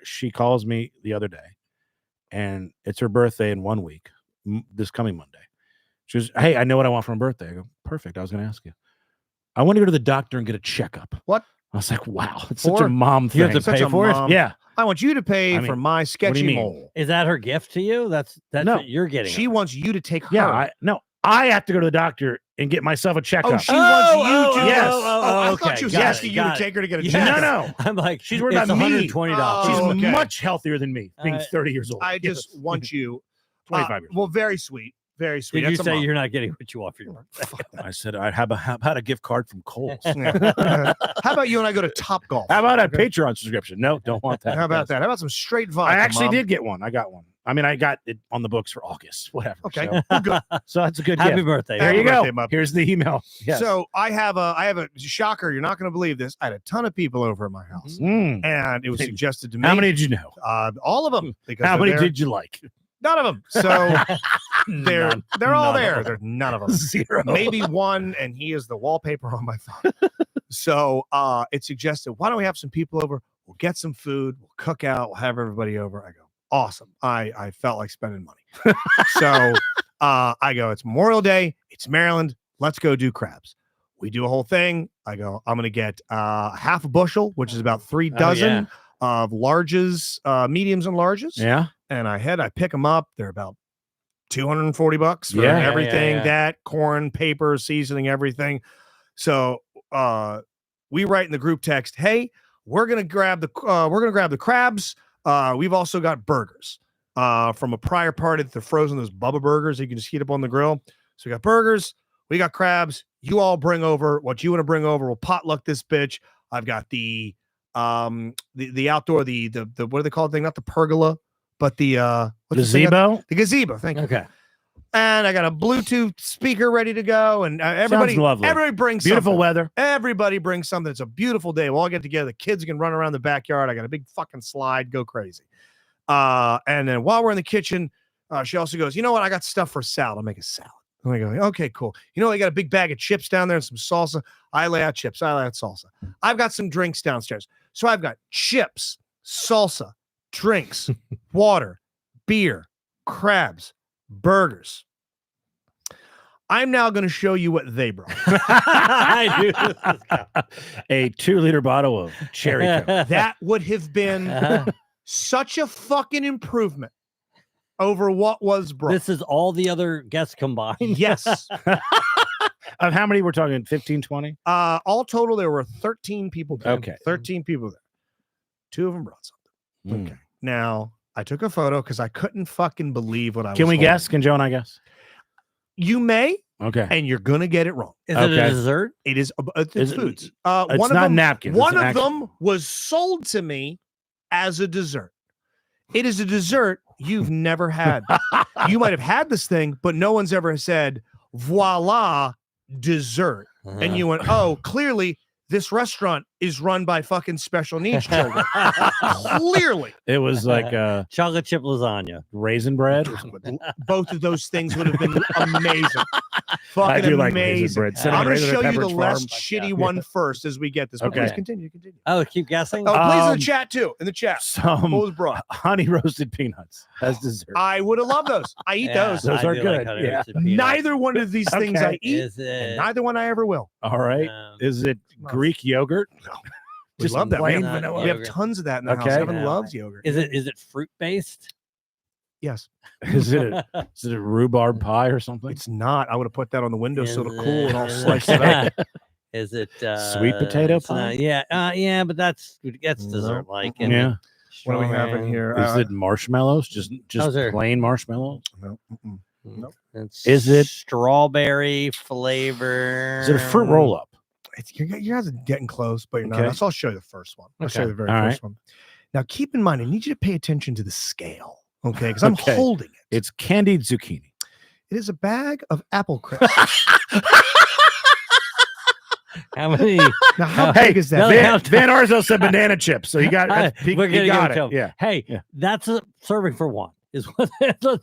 she calls me the other day, and it's her birthday in 1 week, this coming Monday. She goes, "Hey, I know what I want for my birthday." I go, "Perfect. I was going to ask you. I want to go to the doctor and get a checkup." What? I was like, "Wow, it's such For- a mom You thing." have to Such pay a for it? mom. Yeah. I want you to pay I mean, for my sketchy mean? mole. Is that her gift to you? That's No. what you're getting. She her. wants you to take her. Yeah, I have to go to the doctor and get myself a checkup. Oh, she wants you to. Yes. I okay, thought she was got asking it, you to got it. take her to get a Yeah. check. No. I'm like, She's worried it's about me. $120. She's Oh, okay. much healthier than me, being Uh, 30 years old. I just want you. 25 years. Well, very sweet. Very sweet. Did you That's a say mom. you're not getting what you want for your birthday? I said, how about a gift card from Kohl's? Yeah. How about you and I go to Top Golf? How about a Okay. Patreon subscription? No, don't want that. How about that? How about some straight vodka? I actually Mom? did get one. I got one. I mean, I got it on the books for August, whatever. Okay. So, Well, good. so that's a good Happy gift. birthday. There Happy you go. birthday, Mom. Here's the email. Yes. So I have a shocker. You're not going to believe this. I had a ton of people over at my house, Mm. and it was suggested to me. How many did you know? All of them. Because How they're many there. did you like? None of them. So they're None. they're all None of there. them. There's none of them. 0. Maybe one, and he is the wallpaper on my phone. So it suggested, why don't we have some people over? We'll get some food. We'll cook out. We'll have everybody over. I go, awesome. I felt like spending money. So I go, it's Memorial Day. It's Maryland. Let's go do crabs. We do a whole thing. I go, I'm going to get half a bushel, which is about 3 dozen. of larges, mediums and larges. Yeah. And I pick them up. They're about $240 for Yeah, yeah, everything, yeah. that corn, paper, seasoning, everything. So we write in the group text, hey, we're gonna grab the crabs. We've also got burgers from a prior party that they're frozen, those Bubba burgers you can just heat up on the grill. So we got burgers, we got crabs. You all bring over what you want to bring over. We'll potluck this bitch. I've got the outdoor, the what do they call the thing? Not the pergola, but the what's this thing? Gazebo. The gazebo. Thank you. Okay. And I got a Bluetooth speaker ready to go. And everybody brings Beautiful something. weather. Everybody brings something. It's a beautiful day. We'll all get together. The kids can run around the backyard. I got a big fucking slide. Go crazy. And then while we're in the kitchen, she also goes, you know what? I got stuff for salad. I'll make a salad. And I go, okay, cool. You know, I got a big bag of chips down there and some salsa. I lay out chips. I lay out salsa. I've got some drinks downstairs. So I've got chips, salsa, drinks, water, beer, crabs, burgers. I'm now going to show you what they brought. I knew this was coming. A 2-liter bottle of cherry Coke. That would have been such a fucking improvement over what was brought. This is all the other guests combined. Yes. Of how many we're talking? 15, 20? All total, there were 13 people there. Okay. 13 people there. 2 of them brought something. Mm. Okay. Now, I took a photo because I couldn't fucking believe what I was Can we holding. guess? Can Joe and I guess? You may, Okay. and you're going to get it wrong. Is it Okay. a dessert? It is it's Is it- foods. It's One of not them, napkins. It's One an of actual- them was sold to me as a dessert. It is a dessert you've never had. You might have had this thing, but no one's ever said, voila, dessert. And you went, oh, clearly this restaurant is run by fucking special needs children. Clearly. It was like chocolate chip lasagna. raisin bread. Both of those things would have been amazing. I Fucking do like amazing. raisin bread. Cinnamon I'm going to raisin show at you the Pepperidge less Farm. shitty Yeah. one first as we get this. But Okay. please continue. Oh, keep guessing. Oh, please in Um, the chat too. In the chat. What Some was brought? honey roasted peanuts as dessert. I would have loved those. I eat Yeah, those. Those I are do good, Like honey yeah. roasted peanuts. Neither one of these things Okay. I eat, Is and it? neither one I ever will. All right. Is it Greek yogurt? No. We Just love that. plain Not vanilla. We have yogurt. tons of that in the house. Okay. Evan Yeah. loves yogurt. Is it fruit based? Yes. Is it a rhubarb pie or something? It's not. I would have put that on the windowsill to Is cool and I'll it- slice it up. Is it Sweet potato it's not- pie? yeah, but that's dessert like. and Yeah. What do we have in strawberry. here? Is it marshmallows? Just How's there? plain marshmallows? No, mm-mm. Nope. It's Is it- strawberry flavor? Is it a fruit roll up? You guys are getting close, but you're not. Okay. So I'll show you the first one. I'll show you Okay. the very All first one. Now, keep in mind, I need you to pay attention to the scale, okay? Because I'm Okay. holding it. It's candied zucchini. It is a bag of apple crisp. How many? Now, how Hey, big is that? no, bag? how- Van Arzo said banana chips, so you got he We're gonna got give it. Yeah. Hey, Yeah. that's a serving for one. Is what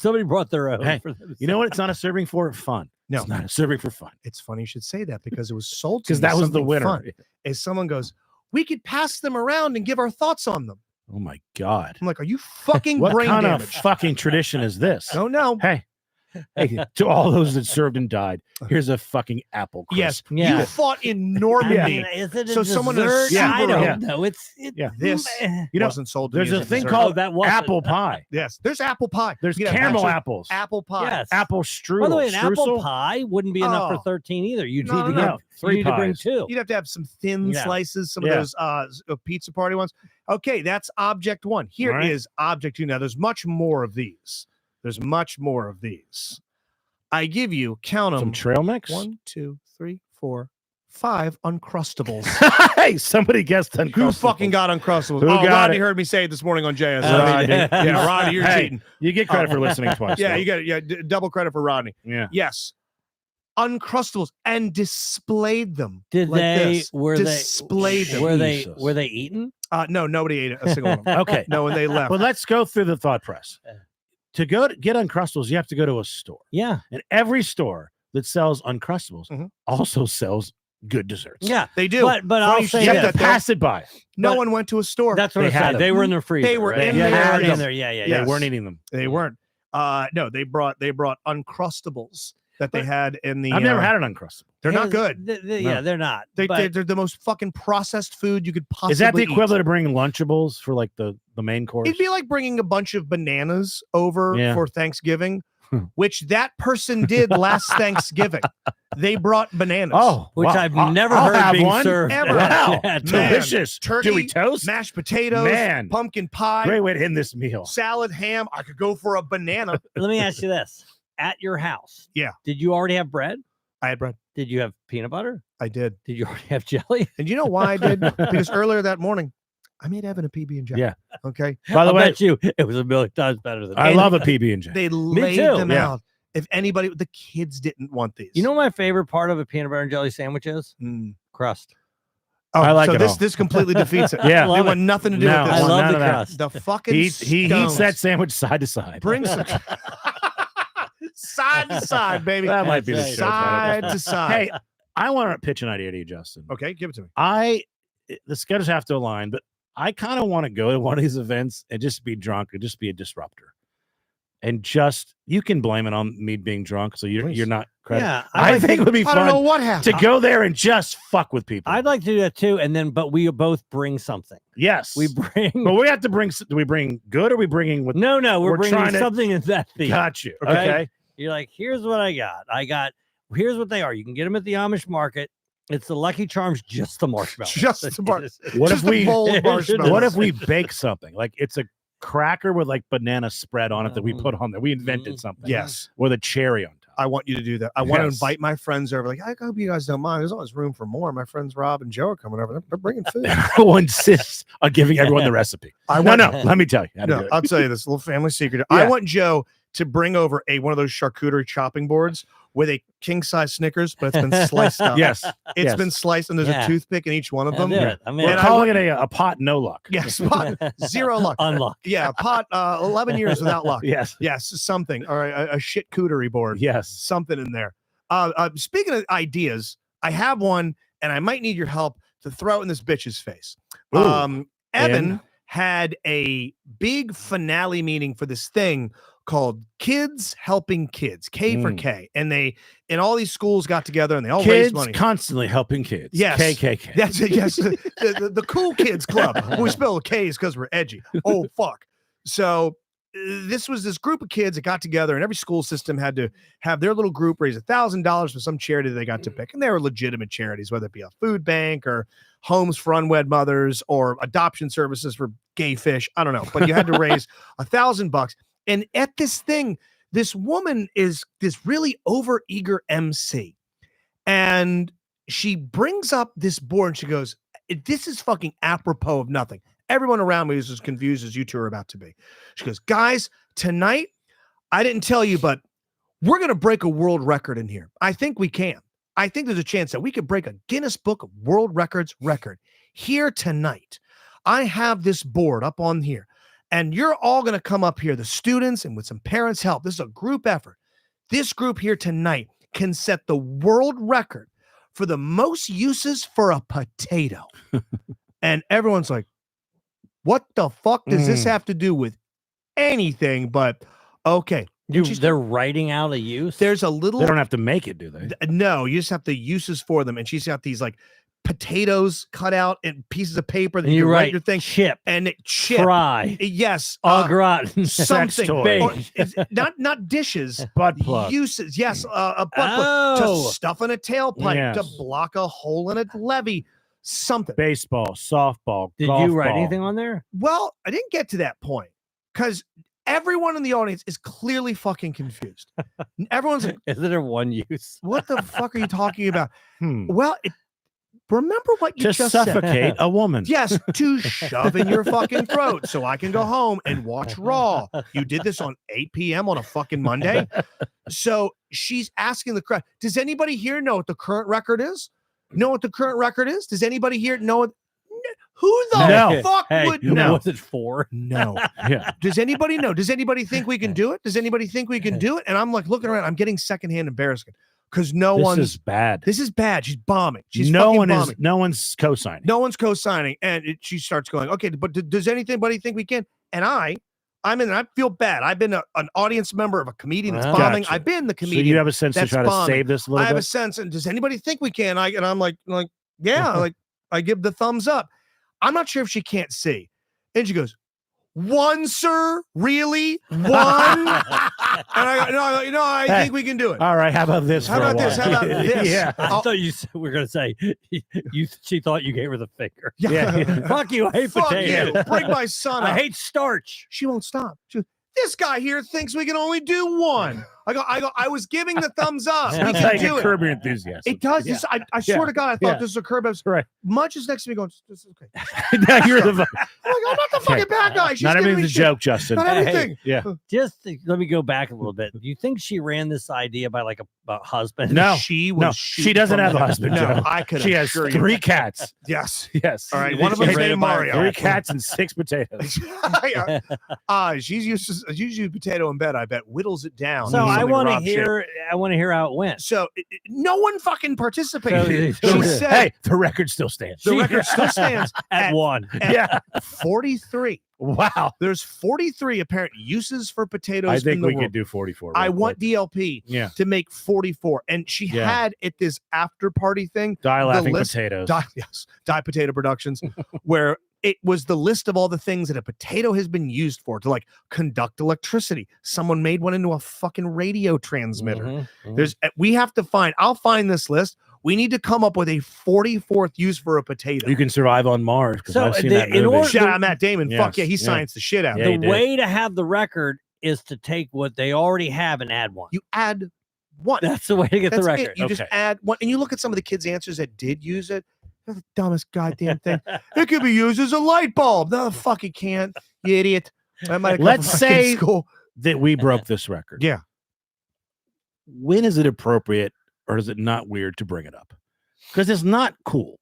somebody brought their own. Hey, for them to You know what? It's not a serving for fun. No. It's not a serving for fun. It's funny you should say that because it was sold to Because me that was the something winner. fun. Is someone goes, we could pass them around and give our thoughts on them. Oh my God. I'm like, are you fucking What brain kind damaged? of fucking tradition is this? No, no. Hey, to all those that served and died, here's a fucking apple crisp. Yes, Yeah. you fought in I Normandy. mean, is it a So someone is dessert? super- I don't yeah. know. It's Yeah. This You know, wasn't sold to there's me a as thing dessert. called that wasn't- apple pie. Yes, there's apple pie. There's You could have caramel actually apples. apple pie. Yes. Apple strudel. By the way, an apple streusel. pie wouldn't be enough Oh. for 13 either. You No, need no, to no. get Three you need to bring pies. two. You'd have to have some thin Yeah. slices, some Yeah. of those pizza party ones. Okay, that's object one. Here is All right. object two. Now, there's much more of these. There's much more of these. I give you, count Some them. trail mix. 1, 2, 3, 4, 5 Uncrustables. Hey, somebody guessed Who Uncrustables. fucking got Uncrustables? Who Oh, got Rodney it? heard me say it this morning on JS. Rodney. Yeah, Rodney, you're Hey, cheating. You get credit for listening twice. Yeah, though. you get double credit for Rodney. Yeah. Yes. Uncrustables and displayed them. Did like they this. were displayed they them? were Jesus. they eaten? No, nobody ate a single one of them. Okay. No, and they left. But let's go through the thought press. To get Uncrustables, you have to go to a store. Yeah. And every store that sells Uncrustables Mhm. also sells good desserts. Yeah. They do. But Funny I'll you should say You have that to though. pass it by. No but- one went to a store. That's what They I had said. them. They were in their freezer. were right? in Yeah, there. they were in there. Yeah, yeah, They yeah. Yes. weren't eating them. They weren't. No, they brought Uncrustables. that they had in the. I've never had an Uncrustable. They're not His- good. Yeah, they're not. but They're the most fucking processed food you could possibly. Is that the eat. equivalent of bringing Lunchables for like the main course? It'd be like bringing a bunch of bananas over Yeah. for Thanksgiving, which that person did last Thanksgiving. They brought bananas. oh, which wow. I've I'll never have heard being one. served. Ever. Wow, at- Man. delicious. Turkey, Chewy toast. mashed potatoes, Man. pumpkin pie, Great way to end this meal. salad, ham. I could go for a banana. Let me ask you this: at your house, Yeah. did you already have bread? I had bread. Did you have peanut butter? I did. Did you already have jelly? And you know why I did? Because earlier that morning, I made Evan a PB&J. Yeah. Okay. By the I way, bet you it was a million times better than I that. love a PB&J. They laid too. them Yeah. out. If anybody, the kids didn't want these. You know what my favorite part of a peanut butter and jelly sandwich is? Mm. Crust. Oh, I like so it this all. this completely defeats it. Yeah. They Love want nothing to do No, with I this. well, love none the of that. crust. The fucking He eats that stones. sandwich side to side. Bring some side to side, baby. That might be the That's show Side title. to side. Hey, I want to pitch an idea to you, Justin. Okay, give it to me. The schedules have to align, but I kind of want to go to one of these events and just be drunk and just be a disruptor. And just you can blame it on me being drunk, so you're Please. not credit. Yeah, I think it would be I don't know fun what to happened. go there and just fuck with people. I'd like to do that too, and then but we both bring something. yes, We bring. but we have to bring. Do we bring good or are we bringing with? No, we're we're bringing trying to- something in that theme. Got you. Okay. Okay. You're like, here's what I got. Here's what they are. You can get them at the Amish market. It's the Lucky Charms, just the marshmallows. Just the mar- What Just if a we? bowl of marshmallows. What if we bake something like it's a cracker with like banana spread on it that we put on there? We invented something. Yes, With a cherry on top. I want you to do that. I want to Yes. invite my friends over. Like, I hope you guys don't mind. There's always room for more. My friends Rob and Joe are coming over. They're bringing food. I will insist on giving everyone the recipe. I No, want, no. Let me tell you. how to do No, it. I'll tell you this little family secret. I Yeah. want Joe to bring over one of those charcuterie chopping boards with a king size Snickers, but it's been sliced up. Yes. It's yes. been sliced, and there's Yeah. a toothpick in each one of I'll them. do it. I mean, We're And I calling it a pot no luck. Yes, pot, zero luck. unlock. Yeah, pot. 11 years without luck. Yes. Yes, something or a shit cootery board. Yes. Something in there. Speaking of ideas, I have one, and I might need your help to throw it in this bitch's face. Ooh. Evan And? had a big finale meeting for this thing called Kids Helping Kids, K for Mm. K, and all these schools got together and they all raised Kids money. constantly helping kids. Yes. KKK. That's it. Yes, the cool kids club. We spell K's because we're edgy. Oh fuck. So this was this group of kids that got together, and every school system had to have their little group raise $1,000 for some charity they got to pick, and they were legitimate charities, whether it be a food bank or homes for unwed mothers or adoption services for gay fish. I don't know, but you had to raise $1,000. And at this thing, this woman is this really overeager MC, and she brings up this board and she goes, "This is fucking apropos of nothing. Everyone around me is as confused as you two are about to be." She goes, "Guys, tonight, I didn't tell you, but we're going to break a world record in here. I think we can. I think there's a chance that we could break a Guinness Book of World Records record here tonight. I have this board up on here, and you're all going to come up here, the students, and with some parents' help. This is a group effort. This group here tonight can set the world record for the most uses for a potato." And everyone's like, what the fuck does this have to do with anything? But okay. And she's- They're writing out a use. there's a little They don't have to make it, do they? no, you just have the uses for them. And she's got these like potatoes cut out in pieces of paper that and you you write write your thing. chip, And it chip. fry, Yes. au gratin. something. toy. Or it's not dishes. Butt plug. Uses. Yes. A butt plug Oh. to stuff in a tailpipe, to Yes. block a hole in a levee. Something. Baseball, softball. Did golf you write ball. anything on there? Well, I didn't get to that point because everyone in the audience is clearly fucking confused. Everyone's like, Is there one use? what the fuck are you talking about? Hmm. Well, remember what you To just said. suffocate a woman. Yes, to shove in your fucking throat so I can go home and watch Raw. You did this on 8 p.m. on a fucking Monday. So she's asking the crowd, does anybody here know what the current record is? Know what the current record is? Does anybody here know what? Who the No. fuck Hey, would what know? was it for? No. Yeah. Does anybody know? Does anybody think we can do it? Does anybody think we can do it? And I'm like looking around. I'm getting secondhand embarrassment because no This one's. is bad. This is bad. She's bombing. She's no fucking one bombing. is. No one's co-signing. No one's co-signing, and she starts going, okay, but does anybody think we can? And I I'm in. I feel bad. I've been an audience member of a comedian that's Gotcha. bombing. I've been the So comedian. you have a sense to that's try to bombing. save this a little I have a bit. sense. And does anybody think we can? And I'm like, yeah, like I give the thumbs up. I'm not sure if she can't see. And she goes, 1, sir? Really? 1? And I go, no, I Hey. think we can do it. All right, how about this? How for a about this? How while? about this? yeah. I thought you were going to say she thought you gave her the finger. Yeah. Fuck you. I hate Fuck potatoes. you. Bring my son up. I hate starch. She won't stop. She goes, this guy here thinks we can only do 1. I was giving the thumbs up. We Sounds can like do a it. Curb Your Enthusiasm. It does. Yeah. This, I swear to God, I thought Yeah. this was a curb episode. Right. Mudge is next to me going, this is okay. now you're the. I'm like, I'm not the fucking bad guy. She's Not giving everything's a me shit. joke, Justin. Not everything. Yeah. Let me go back a little bit. Do you think she ran this idea by like a husband? No. She was. No, shooting she doesn't from have the a hip. husband, No, Joe. I could. She has assure you. 3 cats. Yes. Yes. All right. One of them's She's named Mario. 3 cats and 6 potatoes. She's used potato in bed. I bet whittles it down. So I Something want to Rob shit. hear. I want to hear how it went. So no one fucking participated. So- She said Hey, the record still stands. the record still stands At 1. Yeah. 43. Wow. There's 43 apparent uses for potatoes. I in think the we world. could do 44. I real want quick. DLP Yeah. to make 44, and she Yeah. had at this after party thing. Die laughing list- potatoes. Die Potato Productions, where it was the list of all the things that a potato has been used for to like conduct electricity. Someone made one into a fucking radio transmitter. Mhm. There's we have to find. I'll find this list. We need to come up with a 44th use for a potato. You can survive on Mars because So I've seen the- that in movie. order- Shout out Matt Damon. Yes, Fuck yeah, he yeah. scienced the shit out of Yeah, it. he The did. way to have the record is to take what they already have and add one. You add one. That's the way to get That's the it. record. You just Okay. add one, and you look at some of the kids' answers that did use it. They're the dumbest goddamn thing. It could be used as a light bulb. No, the fuck it can't. You idiot. That might have come Let's from fucking say- school. that we broke this record. Yeah. When is it appropriate or is it not weird to bring it up? Because it's not cool.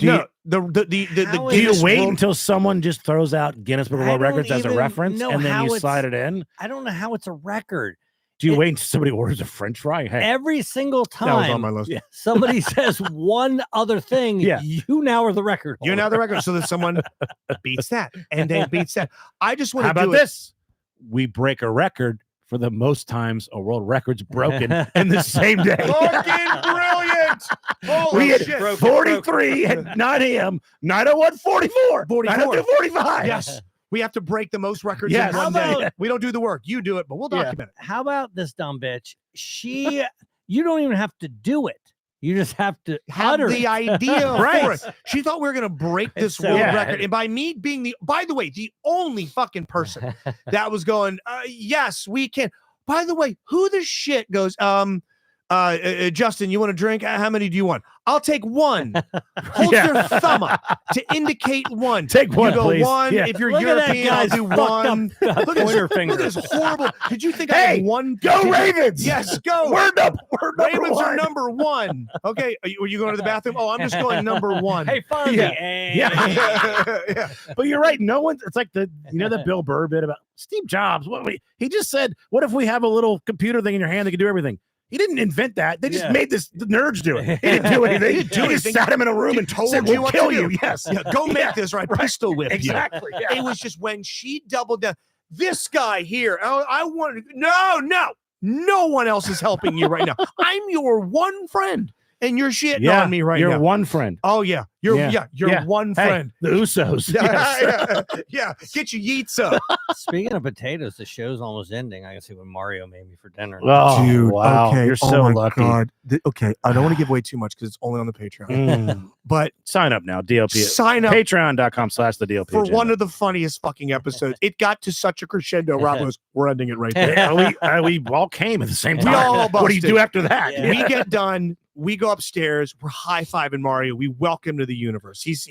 Do No, you, the How do you Guinness wait World- until someone just throws out Guinness Book of I World don't Records as a even reference know and then how you it's- slide it in? I don't know how it's a record. Do you wait until somebody orders a French fry? Hey, Every single that was on time my list. Yeah. somebody says one other thing, Yeah. you now are the record. You're now holder. the record, so that someone beats that and then beats that. I just want how to about do this? We break a record for the most times a world record's broken in the same day. Fucking brilliant! Holy We had shit! 43 at 9 a.m., 901, 44, 44. 902, 45. Yes, we have to break the most records Yes. in one How day. about- We don't do the work. You do it, but we'll Yeah. document it. How about this dumb bitch? You don't even have to do it. You just have to Have utter the it. idea Right. for it. She thought we were going to break this So- world Yeah. record. And by me being by the way, the only fucking person that was going, yes, we can. By the way, who the shit goes, Justin, you want a drink? How many do you want? I'll take one. Hold Yeah. your thumb up to indicate one. Take You one, go please. one. Yeah. If you're Look at that European, I'll guy's do fucked up, one. pointer Look at finger. this horrible. Did you think I Hey, had one? Go Ravens! Yes, go. We're number Ravens are one. number one. Okay. Are you going to the bathroom? Oh, I'm just going number one. Hey, Fonzie. Yeah. eh. Yeah. But you're right. No one. It's like the the Bill Burr bit about Steve Jobs. He just said, "What if we have a little computer thing in your hand that can do everything?" He didn't invent that. They just Yeah. made the nerds do it. He didn't do anything. He didn't do He just anything. sat him in a room He and told said, you "We'll what kill to you." do. Yes. Yeah, go make Yeah, this right. right. Pistol whip you. Exactly. Yeah. It was just when she doubled down. This guy here, I wanted. No one else is helping you right now. I'm your one friend, and you're shitting on me right you're now. one friend. Oh yeah, you're Yeah. you're one Hey, friend. the Usos. Yes. Yeah. Get your yeets up. Speaking of potatoes, the show's almost ending. I can see what Mario made me for dinner. Oh, wow. You're so lucky. Okay, I don't want to give away too much because it's only on the Patreon. Mm. But Sign up now. DLP. sign up Patreon.com/the DLP. for agenda. one of the funniest fucking episodes. It got to such a crescendo. Rob goes, "We're ending it right there." we all came at the same We time. all What do you busted. do after that? Yeah. We get done. We go upstairs. We're high fiving Mario. We welcome him to the universe. He's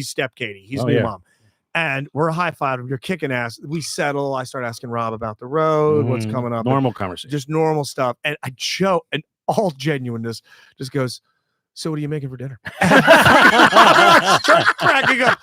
step Katie. He's Oh, new yeah. mom. And we're high fiving. You're kicking ass. We settle. I start asking Rob about the road, what's Mm, coming up, Normal conversation. just normal stuff. And Joe, and all genuineness, just goes, "So what are you making for dinner?" Start cracking up.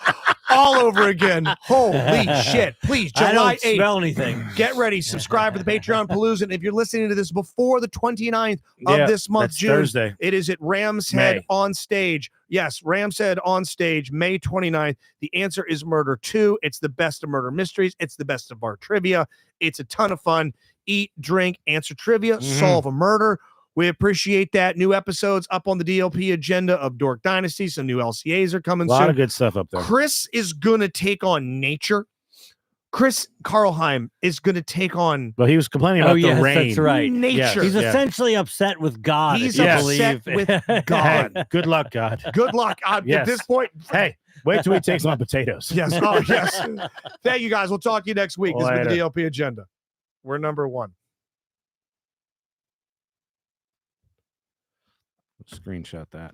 all over again. Holy shit. Please, I July don't 8th. smell anything. Get ready. Subscribe for the Patreon Palooza. And if you're listening to this before the 29th of this month, that's June, Thursday. it is at Ram's Head May. on stage. Yes, Ram's Head on stage, May 29th. The answer is Murder 2. It's the best of murder mysteries. It's the best of our trivia. It's a ton of fun. Eat, drink, answer trivia, solve a murder. We appreciate that. New episodes up on the DLP agenda of Dork Dynasty. Some new LCAs are coming A lot soon. of good stuff up there. Chris is going to take on nature. Chris Karlheim is going to take on But he was complaining about Oh, yes, the rain. that's right. nature. Yes. He's Yeah. essentially upset with God. He's if you upset believe. with God. Hey, good luck, God. Good luck. At Yes. this point, Hey, wait till he takes on potatoes. yes. Oh, yes. Thank you, guys. We'll talk to you next week. This has been the Later. DLP agenda. We're number 1. Screenshot that.